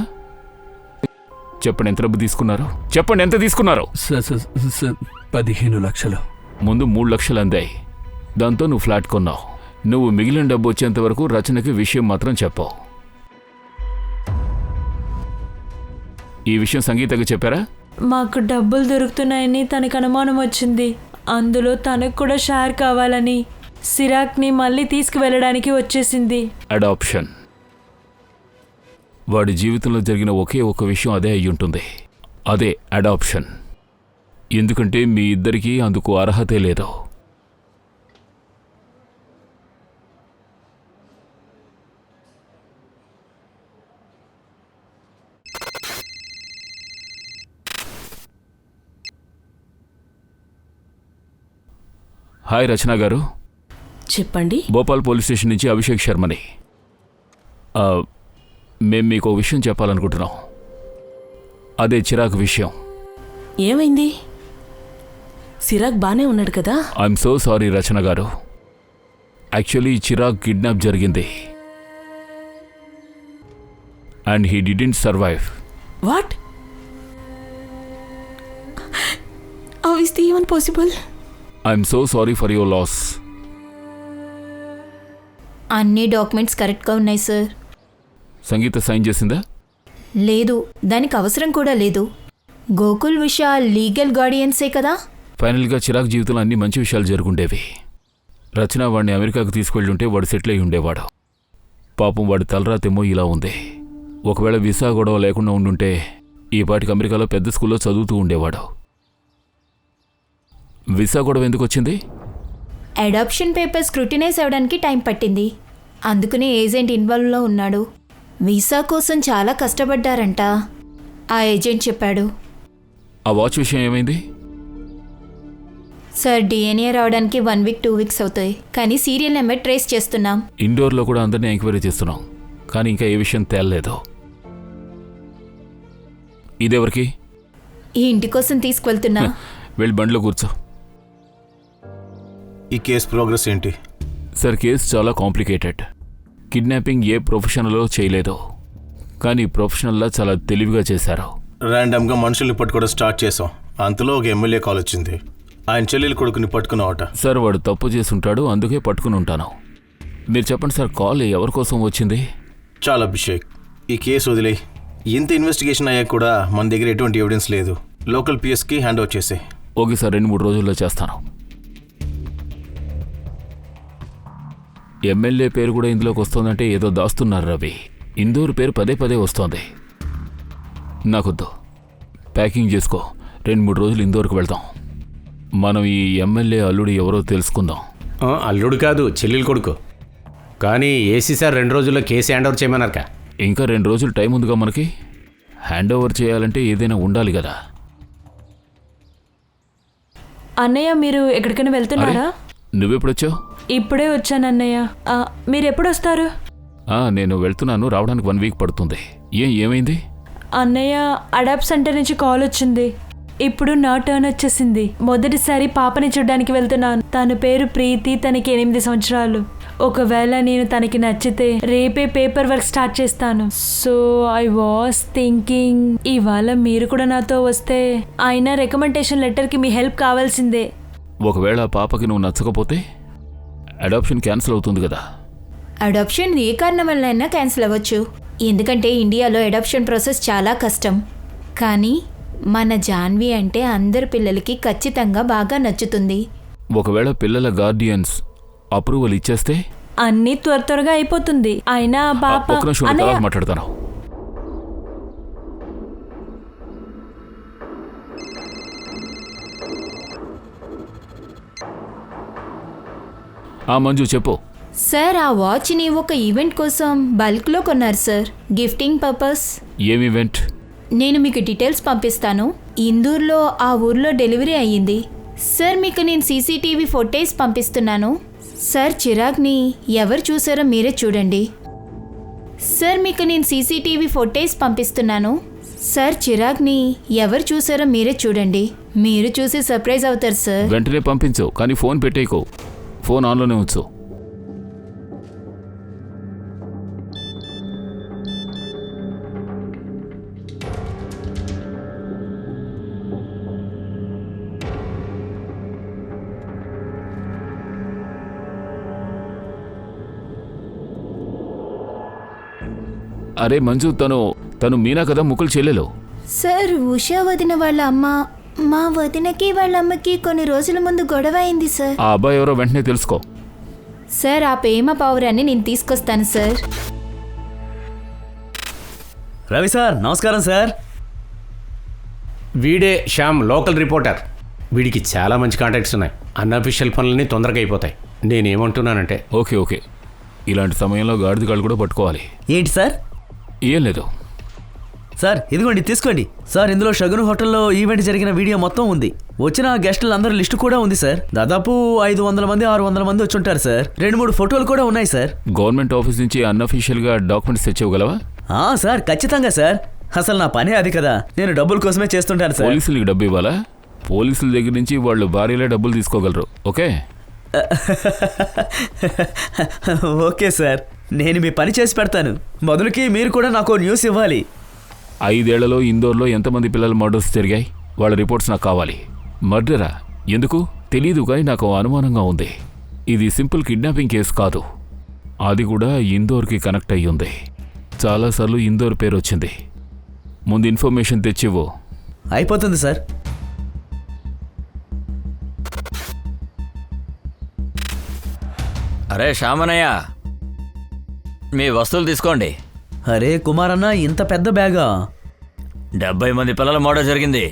B: చెప్పండి, ఎంత డబ్బు తీసుకున్నారు? చెప్పండి, ఎంత తీసుకున్నారు?
F: 15 లక్షలు.
B: ముందు 3 లక్షలు అందాయి. దాంతో నువ్వు ఫ్లాట్ కొన్నావు. నువ్వు మిగిలిన డబ్బు వచ్చేంత వరకు రచనకి విషయం మాత్రం చెప్పావు. ఈ విషయం సంగీతకి చెప్పారా?
E: మాకు డబ్బులు దొరుకుతున్నాయని తనకు అనుమానం వచ్చింది. అందులో తనకు కూడా షేర్ కావాలని సిరాక్ని మళ్ళీ తీసుకువెళ్ళడానికి వచ్చేసింది.
B: అడాప్షన్. వాడి జీవితంలో జరిగిన ఒకే ఒక విషయం అదే అయ్యుంటుంది. అదే అడాప్షన్. ఎందుకంటే మీ ఇద్దరికీ అందుకు అర్హతే లేదు. హాయ్ రచన గారు.
J: చెప్పండి.
B: భోపాల్ పోలీస్ స్టేషన్ నుంచి అభిషేక్ శర్మని. మేము మీకు ఒక విషయం చెప్పాలనుకుంటున్నాం. అదే చిరాగ్ విషయం.
J: ఏమైంది? సిరాగ్ బానే ఉన్నాడు కదా?
B: ఐఎమ్ సో సారీ రచన గారు. యాక్చువల్లీ చిరాగ్ కిడ్నాప్ జరిగింది. And he didn't survive.
J: What? How is the even possible?
B: I'm so sorry for your loss.
I: అన్ని డాక్యుమెంట్స్ కరెక్ట్గా ఉన్నాయి సార్.
B: సంగీత సైన్ చేసిందా?
I: లేదు, దానికి అవసరం కూడా లేదు. గోకుల్ విశాల్ లీగల్ గార్డియన్సే కదా.
B: ఫైనల్గా చిరాగ్ జీవితంలో అన్ని మంచి విషయాలు జరుగుండేవి. రచన వాడిని అమెరికాకు తీసుకెళ్ళుంటే వాడు సెటిల్ అయి ఉండేవాడు. పాపం వాడి తలరాతేమో ఇలా ఉంది. ఒకవేళ వీసా గొడవ లేకుండా ఉండుంటే ఈ పాటికి అమెరికాలో పెద్ద స్కూల్లో చదువుతూ ఉండేవాడు. వీసా గొడవ ఎందుకు వచ్చింది?
I: అడాప్షన్ పేపర్ స్క్రూటినైజ్ అవ్వడానికి టైం పట్టింది. అందుకనే ఏజెంట్ ఇన్వాల్వ్లో ఉన్నాడు. వీసా కోసం చాలా కష్టపడ్డారంట, ఆ ఏజెంట్ చెప్పాడు.
B: ఆ వాచ్ విషయం ఏమైంది?
I: సార్, డిఎన్ఏ రావడానికి 1 వీక్ 2 వీక్స్ అవుతాయి, కానీ సీరియల్ నెంబర్ ట్రేస్ చేస్తున్నాం.
B: ఇండోర్లో కూడా అందరినీ ఎంక్వైరీ చేస్తున్నాం, కానీ ఇంకా ఏ విషయం తేలలేదు. ఇదెవరికి?
I: ఈ ఇంటి కోసం తీసుకువెళ్తున్నా.
B: వెళ్ళి బండిలో కూర్చో.
H: ఈ కేసు ప్రోగ్రెస్ ఏంటి?
B: సార్, కేసు చాలా కాంప్లికేటెడ్. కిడ్నాపింగ్ ఏ ప్రొఫెషనల్లో చేయలేదు, కానీ ప్రొఫెషనల్లా చాలా తెలివిగా చేశారు.
H: ర్యాండమ్గా మనుషుల్ని పట్టుకోవడం స్టార్ట్ చేసాం. అంతలో ఒక ఎమ్మెల్యే కాల్ వచ్చింది. ఆయన చెల్లెలు కొడుకుని పట్టుకున్నావట.
B: సార్, వాడు తప్పు చేసి ఉంటాడు, అందుకే పట్టుకుని ఉంటాను. మీరు చెప్పండి సార్, కాల్ ఎవరి కోసం వచ్చింది?
H: చాలా అభిషేక్, ఈ కేసు వదిలే. ఇంత ఇన్వెస్టిగేషన్ అయ్యాక కూడా మన దగ్గర ఎటువంటి ఎవిడెన్స్ లేదు. లోకల్ పిఎస్కి హ్యాండ్ ఓవర్ చేసే.
B: ఓకే సార్, 2-3 రోజుల్లో చేస్తాను. ఎమ్మెల్యే పేరు కూడా ఇందులోకి వస్తుందంటే ఏదో దాస్తున్నారు రవి. ఇందూరు పేరు పదే పదే వస్తోంది. నాకొద్దు, ప్యాకింగ్ చేసుకో. 2-3 రోజులు ఇందూరుకు వెళ్తాం. మనం ఈ ఎమ్మెల్యే అల్లుడు ఎవరో తెలుసుకుందాం.
G: అల్లుడు కాదు, చెల్లెలు కొడుకు. కానీ ఏసీ సార్ 2 రోజుల్లో కేసు హ్యాండ్ ఓవర్ చేయమన్నారక.
B: ఇంకా 2 రోజులు టైం ఉందిగా మనకి. హ్యాండ్ ఓవర్ చేయాలంటే ఏదైనా ఉండాలి కదా.
E: అన్నయ్య, మీరు ఎక్కడికైనా వెళ్తున్నారా?
B: నువ్వెప్పుడొచ్చావు?
E: ఇప్పుడే వచ్చాను అన్నయ్య. మీరు ఎప్పుడు వస్తారు?
B: నేను వెళ్తున్నాను, రావడానికి 1 వీక్ పడుతుంది. ఏమైంది?
E: అన్నయ్య, అడాప్ట్ సెంటర్ నుంచి కాల్ వచ్చింది. ఇప్పుడు నా టర్న్ వచ్చేసింది. మొదటిసారి పాపని చూడ్డానికి వెళ్తున్నాను. తన పేరు ప్రీతి, తనకి 8 సంవత్సరాలు. ఒకవేళ నేను తనకి నచ్చితే రేపే పేపర్ వర్క్ స్టార్ట్ చేస్తాను. సో ఐ వాస్ థింకింగ్ ఇవాళ మీరు కూడా నాతో వస్తే. అయినా రికమెండేషన్ లెటర్కి మీ హెల్ప్ కావాల్సిందే.
B: ఒకవేళ పాపకి నువ్వు నచ్చకపోతే అడాప్షన్ క్యాన్సిల్ అవుతుంది కదా.
I: అడాప్షన్ ఏ కారణం వల్లైనా క్యాన్సిల్ అవ్వచ్చు, ఎందుకంటే ఇండియాలో అడాప్షన్ ప్రాసెస్ చాలా కష్టం. కానీ మన జాన్వి అంటే అందరి పిల్లలకి ఖచ్చితంగా బాగా నచ్చుతుంది.
B: ఒకవేళ పిల్లల గార్డియన్స్ అప్రూవల్ ఇచ్చేస్తే
E: అన్నీ త్వరగా అయిపోతుంది. అయినా పాప
B: ఒక్క నిమిషం తర్వాత మాట్లాడతాను. మంజు చెప్పు.
I: సార్, ఆ వాచ్ని ఒక ఈవెంట్ కోసం బల్క్లో కొన్నారు సార్, గిఫ్టింగ్ పర్పస్.
B: ఏం ఈవెంట్?
I: నేను మీకు డీటెయిల్స్ పంపిస్తాను. ఇందూర్లో ఆ ఊర్లో డెలివరీ అయ్యింది సార్. మీకు నేను సీసీటీవీ ఫుటేజ్ పంపిస్తున్నాను సార్. చిరాగ్ని ఎవరు చూసారో మీరే చూడండి సార్. మీకు నేను సీసీటీవీ ఫుటేజ్ పంపిస్తున్నాను సార్. చిరాగ్ని ఎవరు చూసారో మీరే చూడండి. మీరు చూసి సర్ప్రైజ్ అవుతారు సార్.
B: వెంటనే పంపించు, కానీ ఫోన్ పెట్టేయకు. ఫోన్ ఆన్లోనే ఉంచు. అరే మంజు, తను మీనా కదా, ముక్కులు చెల్లెలు.
I: సార్, ఉషా వదిన వాళ్ళ అమ్మ. మా వదినకి వాళ్ళ అమ్మకి కొన్ని రోజుల ముందు గొడవ అయింది సార్.
B: ఆ అబ్బాయి ఎవరో వెంటనే తెలుసుకో.
I: సార్, ఆ ప్రేమ పావురాన్ని నేను తీసుకొస్తాను సార్.
D: రవి సార్, నమస్కారం సార్.
G: వీడే శ్యామ్, లోకల్ రిపోర్టర్. వీడికి చాలా మంచి కాంటాక్ట్స్ ఉన్నాయి. అన్అఫీషియల్ పనులన్నీ తొందరగా అయిపోతాయి. నేనేమంటున్నానంటే
B: ఓకే, ఇలాంటి సమయంలో గాడిద కాళ్ళు కూడా పట్టుకోవాలి.
D: ఏంటి సార్?
B: ఏం లేదు
D: సార్, ఇదిగోండి తీసుకోండి సార్. ఇందులో షగున్ హోటల్లో ఈవెంట్ జరిగిన వీడియో మొత్తం ఉంది. వచ్చిన గెస్టులందరి లిస్టు కూడా ఉంది సార్. దాదాపు 500 మంది 600 మంది వచ్చి ఉంటారు సార్. 2-3 ఫోటోలు కూడా ఉన్నాయి సార్.
B: గవర్నమెంట్ ఆఫీస్ నుంచి అన్అఫీషియల్గా డాక్యుమెంట్స్ తెచ్చేవగలవా?
D: సార్, ఖచ్చితంగా సార్. అసలు నా పనే అది కదా. నేను డబ్బుల కోసమే చేస్తుంటాను సార్.
B: పోలీసులకి డబ్బు ఇవ్వాలా? పోలీసుల దగ్గర నుంచి వాళ్ళు భార్యలే డబ్బులు తీసుకోగలరు. ఓకే
D: ఓకే సార్, నేను మీ పని చేసి పెడతాను. మొదలుకి మీరు కూడా నాకు న్యూస్ ఇవ్వాలి.
B: 5 ఏళ్లలో ఇందోర్లో ఎంతమంది పిల్లల మర్డర్స్ జరిగాయి? వాళ్ళ రిపోర్ట్స్ నాకు కావాలి. మర్డరా? ఎందుకు తెలీదు, కానీ నాకు అనుమానంగా ఉంది. ఇది సింపుల్ కిడ్నాపింగ్ కేసు కాదు, అది కూడా ఇందోర్కి కనెక్ట్ అయ్యి ఉంది. చాలాసార్లు ఇందోర్ పేరు వచ్చింది. ముందు ఇన్ఫర్మేషన్ తెచ్చివ్వు.
D: అయిపోతుంది సార్.
C: అరే శ్యామనయ్య, మీ వస్తువులు తీసుకోండి.
D: అరే కుమారన్న, ఇంత పెద్ద బ్యాగా?
C: 70 మంది పిల్లల మర్డర్ జరిగింది.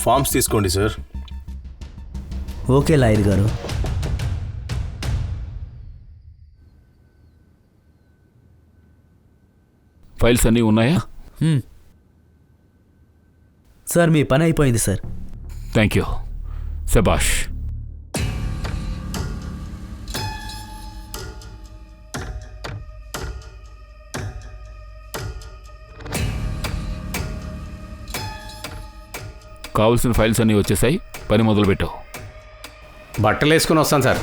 H: ఫామ్స్ తీసుకోండి సార్.
D: ఓకే లాయర్ గారు.
B: ఫైల్స్ అన్నీ ఉన్నాయా?
D: సార్ మీ పని అయిపోయింది సార్.
B: Thank you. శబాష్. కావాల్సిన ఫైల్స్ అన్నీ వచ్చేసాయి. పని మొదలుపెట్టావు.
G: బట్టలు వేసుకుని వస్తాను సార్.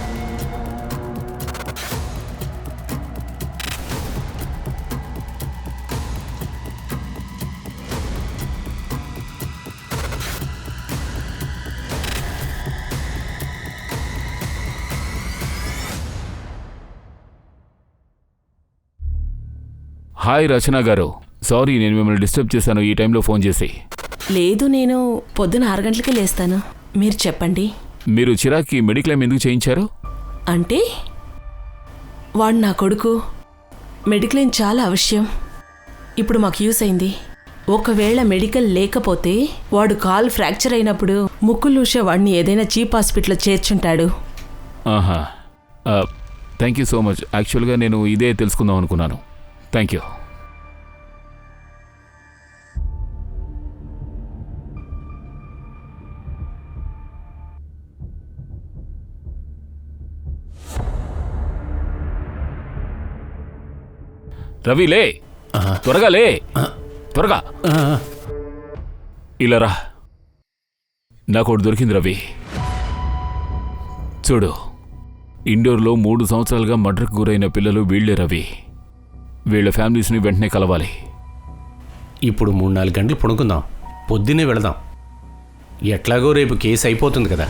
B: హాయ్ రచన గారు, సారీ నేను మిమ్మల్ని డిస్టర్బ్ చేశాను ఈ టైంలో ఫోన్ చేసి.
J: లేదు, నేను పొద్దున 6 గంటలకే లేస్తాను. మీరు చెప్పండి.
B: మీరు చిరాక్కి మెడిక్లెయిమ్ ఎందుకు చేయించారు?
J: అంటే వాడు నా కొడుకు. మెడిక్లెయిమ్ చాలా అవశ్యం. ఇప్పుడు మాకు యూస్ అయింది. ఒకవేళ మెడికల్ లేకపోతే వాడు కాల్ ఫ్రాక్చర్ అయినప్పుడు ముక్కులూషే వాడిని ఏదైనా చీప్ హాస్పిటల్లో చేర్చుంటాడు.
B: ఆహా, థ్యాంక్ యూ సో మచ్. యాక్చువల్గా నేను ఇదే తెలుసుకుందాం అనుకున్నాను. Thank you. రవి లే, త్వరగా లే, త్వరగా ఇలా రా. నాకు ఒకటి దొరికింది రవి. చూడు, ఇండోర్లో 3 సంవత్సరాలుగా మర్డర్కు గురైన పిల్లలు వీళ్లే రవి. వీళ్ళ ఫ్యామిలీస్ని వెంటనే కలవాలి.
G: ఇప్పుడు 3-4 గంటలు పడుకుందాం, పొద్దున్నే వెళదాం. ఎట్లాగో రేపు కేసు అయిపోతుంది కదా.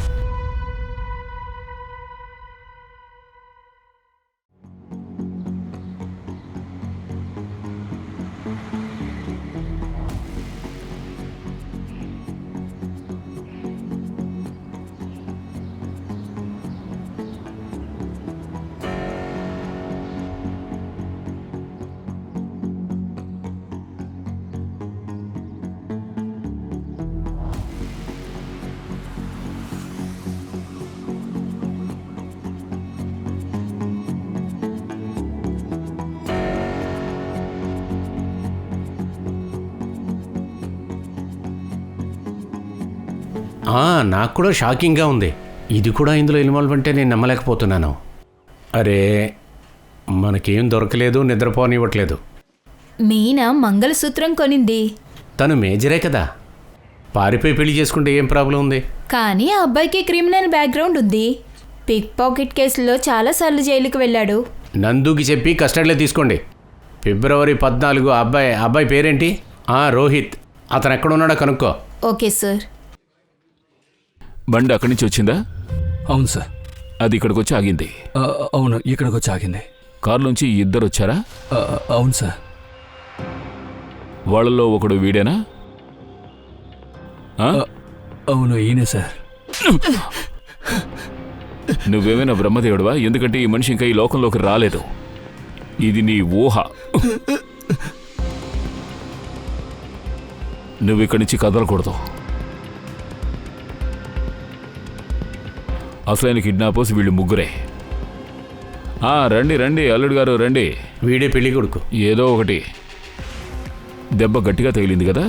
G: నాకు కూడా షాకింగ్గా ఉంది. ఇది కూడా ఇందులో ఇన్వాల్వ్ అంటే నేను నమ్మలేకపోతున్నాను. అరే, మనకేం దొరకలేదు, నిద్రపోనివ్వట్లేదు.
I: మీనా మంగళసూత్రం కొనింది.
G: తను మేజరే కదా, పారిపోయి పెళ్లి చేసుకుంటే ఏం ప్రాబ్లం ఉంది?
I: కానీ ఆ అబ్బాయికి క్రిమినల్ బ్యాక్గ్రౌండ్ ఉంది. పిక్ పాకెట్ కేసులో చాలాసార్లు జైలుకు వెళ్ళాడు.
G: నందుకి చెప్పి కస్టడీలో తీసుకోండి. ఫిబ్రవరి 14 అబ్బాయి పేరేంటి? రోహిత్. అతను ఎక్కడున్నాడో కనుక్కో.
I: Okay sir.
B: బండి అక్కడి నుంచి వచ్చిందా?
F: అవును సార్.
B: అది ఇక్కడికి వచ్చి ఆగింది?
F: అవును, ఇక్కడికి వచ్చి ఆగింది.
B: కారులోంచి 2 వచ్చారా?
F: అవును సార్.
B: వాళ్ళలో ఒకడు వీడేనా?
F: అవును, ఈయనే సార్.
B: నువ్వేమైనా బ్రహ్మదేవుడువా? ఎందుకంటే ఈ మనిషి ఇంకా ఈ లోకంలోకి రాలేదు. ఇది నీ ఊహ. నువ్వు ఇక్కడి నుంచి కదలకూడదు. అసలైన కిడ్నాపర్స్ వీళ్ళు ముగ్గురే. రండి రండి అల్లుడు గారు రండి.
G: వీడే పెళ్లి కొడుకు.
B: ఏదో ఒకటి. దెబ్బ గట్టిగా తగిలింది కదా,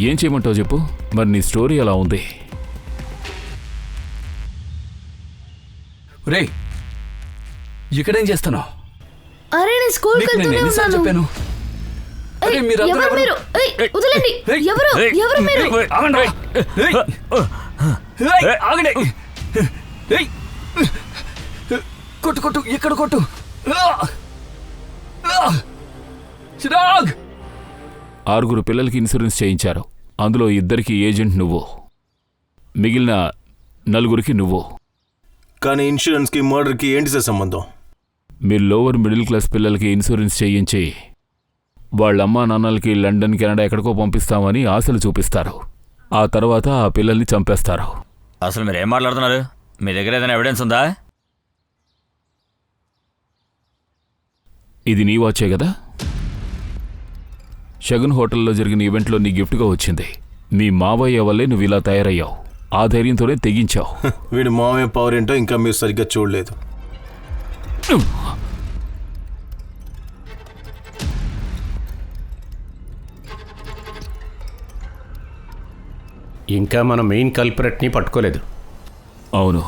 B: ఏం చేయమంటావు చెప్పు. మరి నీ స్టోరీ ఎలా ఉంది?
F: రే, ఇక్కడేం చేస్తున్నావు?
A: అరే నేను స్కూల్కి వెళ్తూనే ఉన్నాను.
F: చెప్పాను.
A: ఎవరు మీరు? వదలండి. ఎవరు మీరు?
F: కొట్టు కొట్టు, ఇక్కడ కొట్టు. చిరాగ్.
B: 6 పిల్లలకి ఇన్సూరెన్స్ చేయించారు. అందులో 2కి ఏజెంట్ నువ్వు, మిగిలిన 4కి నువ్వు.
H: కానీ ఇన్సూరెన్స్కి మర్డర్కి ఏంటి సార్ సంబంధం?
B: మీరు లోవర్ మిడిల్ క్లాస్ పిల్లలకి ఇన్సూరెన్స్ చేయించి వాళ్ళ అమ్మా నాన్నలకి లండన్ కెనడా ఎక్కడికో పంపిస్తామని ఆశలు చూపిస్తారు. ఆ తర్వాత ఆ పిల్లల్ని చంపేస్తారు.
C: అసలు మీరు ఏం మాట్లాడుతున్నారు? మీ దగ్గర ఏదైనా ఎవిడెన్స్ ఉందా?
B: ఇది నీ వాచే కదా? షగన్ హోటల్లో జరిగిన ఈవెంట్లో నీ గిఫ్ట్గా వచ్చింది. మీ మావయ్య వల్లే నువ్వు ఇలా తయారయ్యావు. ఆ ధైర్యంతోనే తెగించావు.
H: వీడి మామయ్య పవర్ ఏంటో ఇంకా మీరు సరిగ్గా చూడలేదు.
G: ఇంకా మన మెయిన్ కల్పరేట్ని పట్టుకోలేదు.
B: అవును,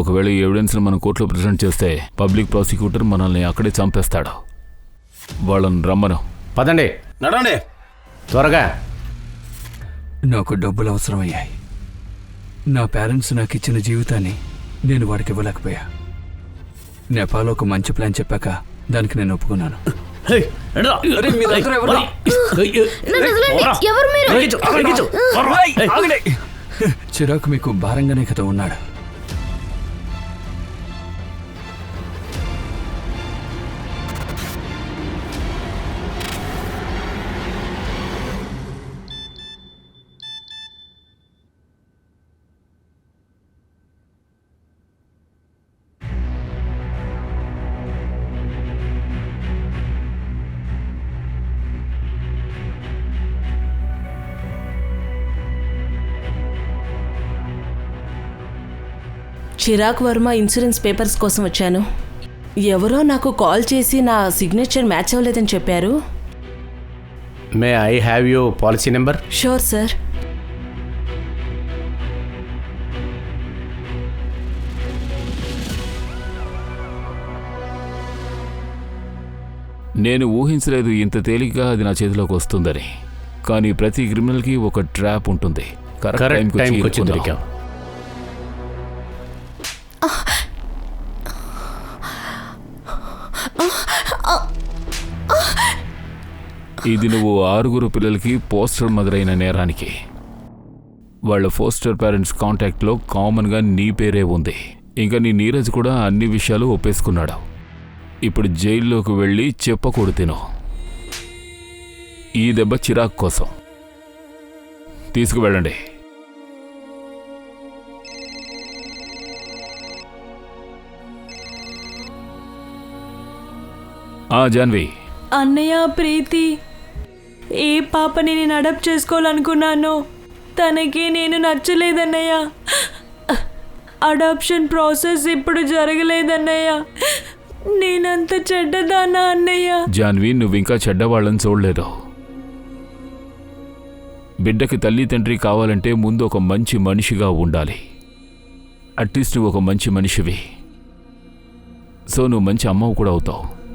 B: ఒకవేళ ఈ ఎవిడెన్స్ని మనం కోర్టులో ప్రజెంట్ చేస్తే పబ్లిక్ ప్రాసిక్యూటర్ మనల్ని అక్కడే చంపేస్తాడు. వాళ్ళని రమ్మను.
G: పదండి,
H: నడండి
G: త్వరగా.
F: నాకు డబ్బులు అవసరమయ్యాయి. నా పేరెంట్స్ నాకు ఇచ్చిన జీవితాన్ని నేను వాడికి ఇవ్వలేకపోయా. నేపాల్ ఒక మంచి ప్లాన్ చెప్పాక దానికి నేను ఒప్పుకున్నాను. చిరాకు మీకు భారంగానే కదా ఉన్నాడు.
J: చిరాగ్ వర్మ ఇన్సూరెన్స్ పేపర్స్ కోసం వచ్చాను. ఎవరో నాకు కాల్ చేసి నా సిగ్నేచర్ మ్యాచ్ అవ్వలేదని చెప్పారు.
G: May I have you policy number?
J: Sure sir.
B: నేను ఊహించలేదు ఇంత తేలిగ్గా అది నా చేతిలోకి వస్తుందని. కానీ ప్రతి క్రిమినల్కి ఒక ట్రాప్ ఉంటుంది.
G: కరెక్ట్ టైంకి వచ్చి దొరికాం.
B: ఇది నువ్వు 6 పిల్లలకి పోస్టర్ మదరైన నేరానికి. వాళ్ళ ఫోస్టర్ పేరెంట్స్ కాంటాక్ట్లో కామన్గా నీ పేరే ఉంది. ఇంకా నీ నీరజ్ కూడా అన్ని విషయాలు ఒప్పేసుకున్నాడు. ఇప్పుడు జైల్లోకి వెళ్ళి చెప్పకూడదు తిను. ఈ దెబ్బ చిరాక్ కోసం. తీసుకువెళ్ళండి. జాన్వి.
E: అన్నయ్య, ప్రీతి ఏ పాపని నేను అడాప్ట్ చేసుకోవాలనుకున్నానో తనకి నేను నచ్చలేదన్నయ్య. అడాప్షన్ ప్రాసెస్ ఇప్పుడు జరగలేదన్నయ్య. నేనంత చెడ్డదానా అన్నయ్య?
B: జాన్వి, నువ్వింకా చెడ్డవాళ్ళని చూడలేదు. బిడ్డకి తల్లి తండ్రి కావాలంటే ముందు ఒక మంచి మనిషిగా ఉండాలి. అట్లీస్ట్ నువ్వు ఒక మంచి మనిషివి. సో నువ్వు మంచి అమ్మవు కూడా అవుతావు.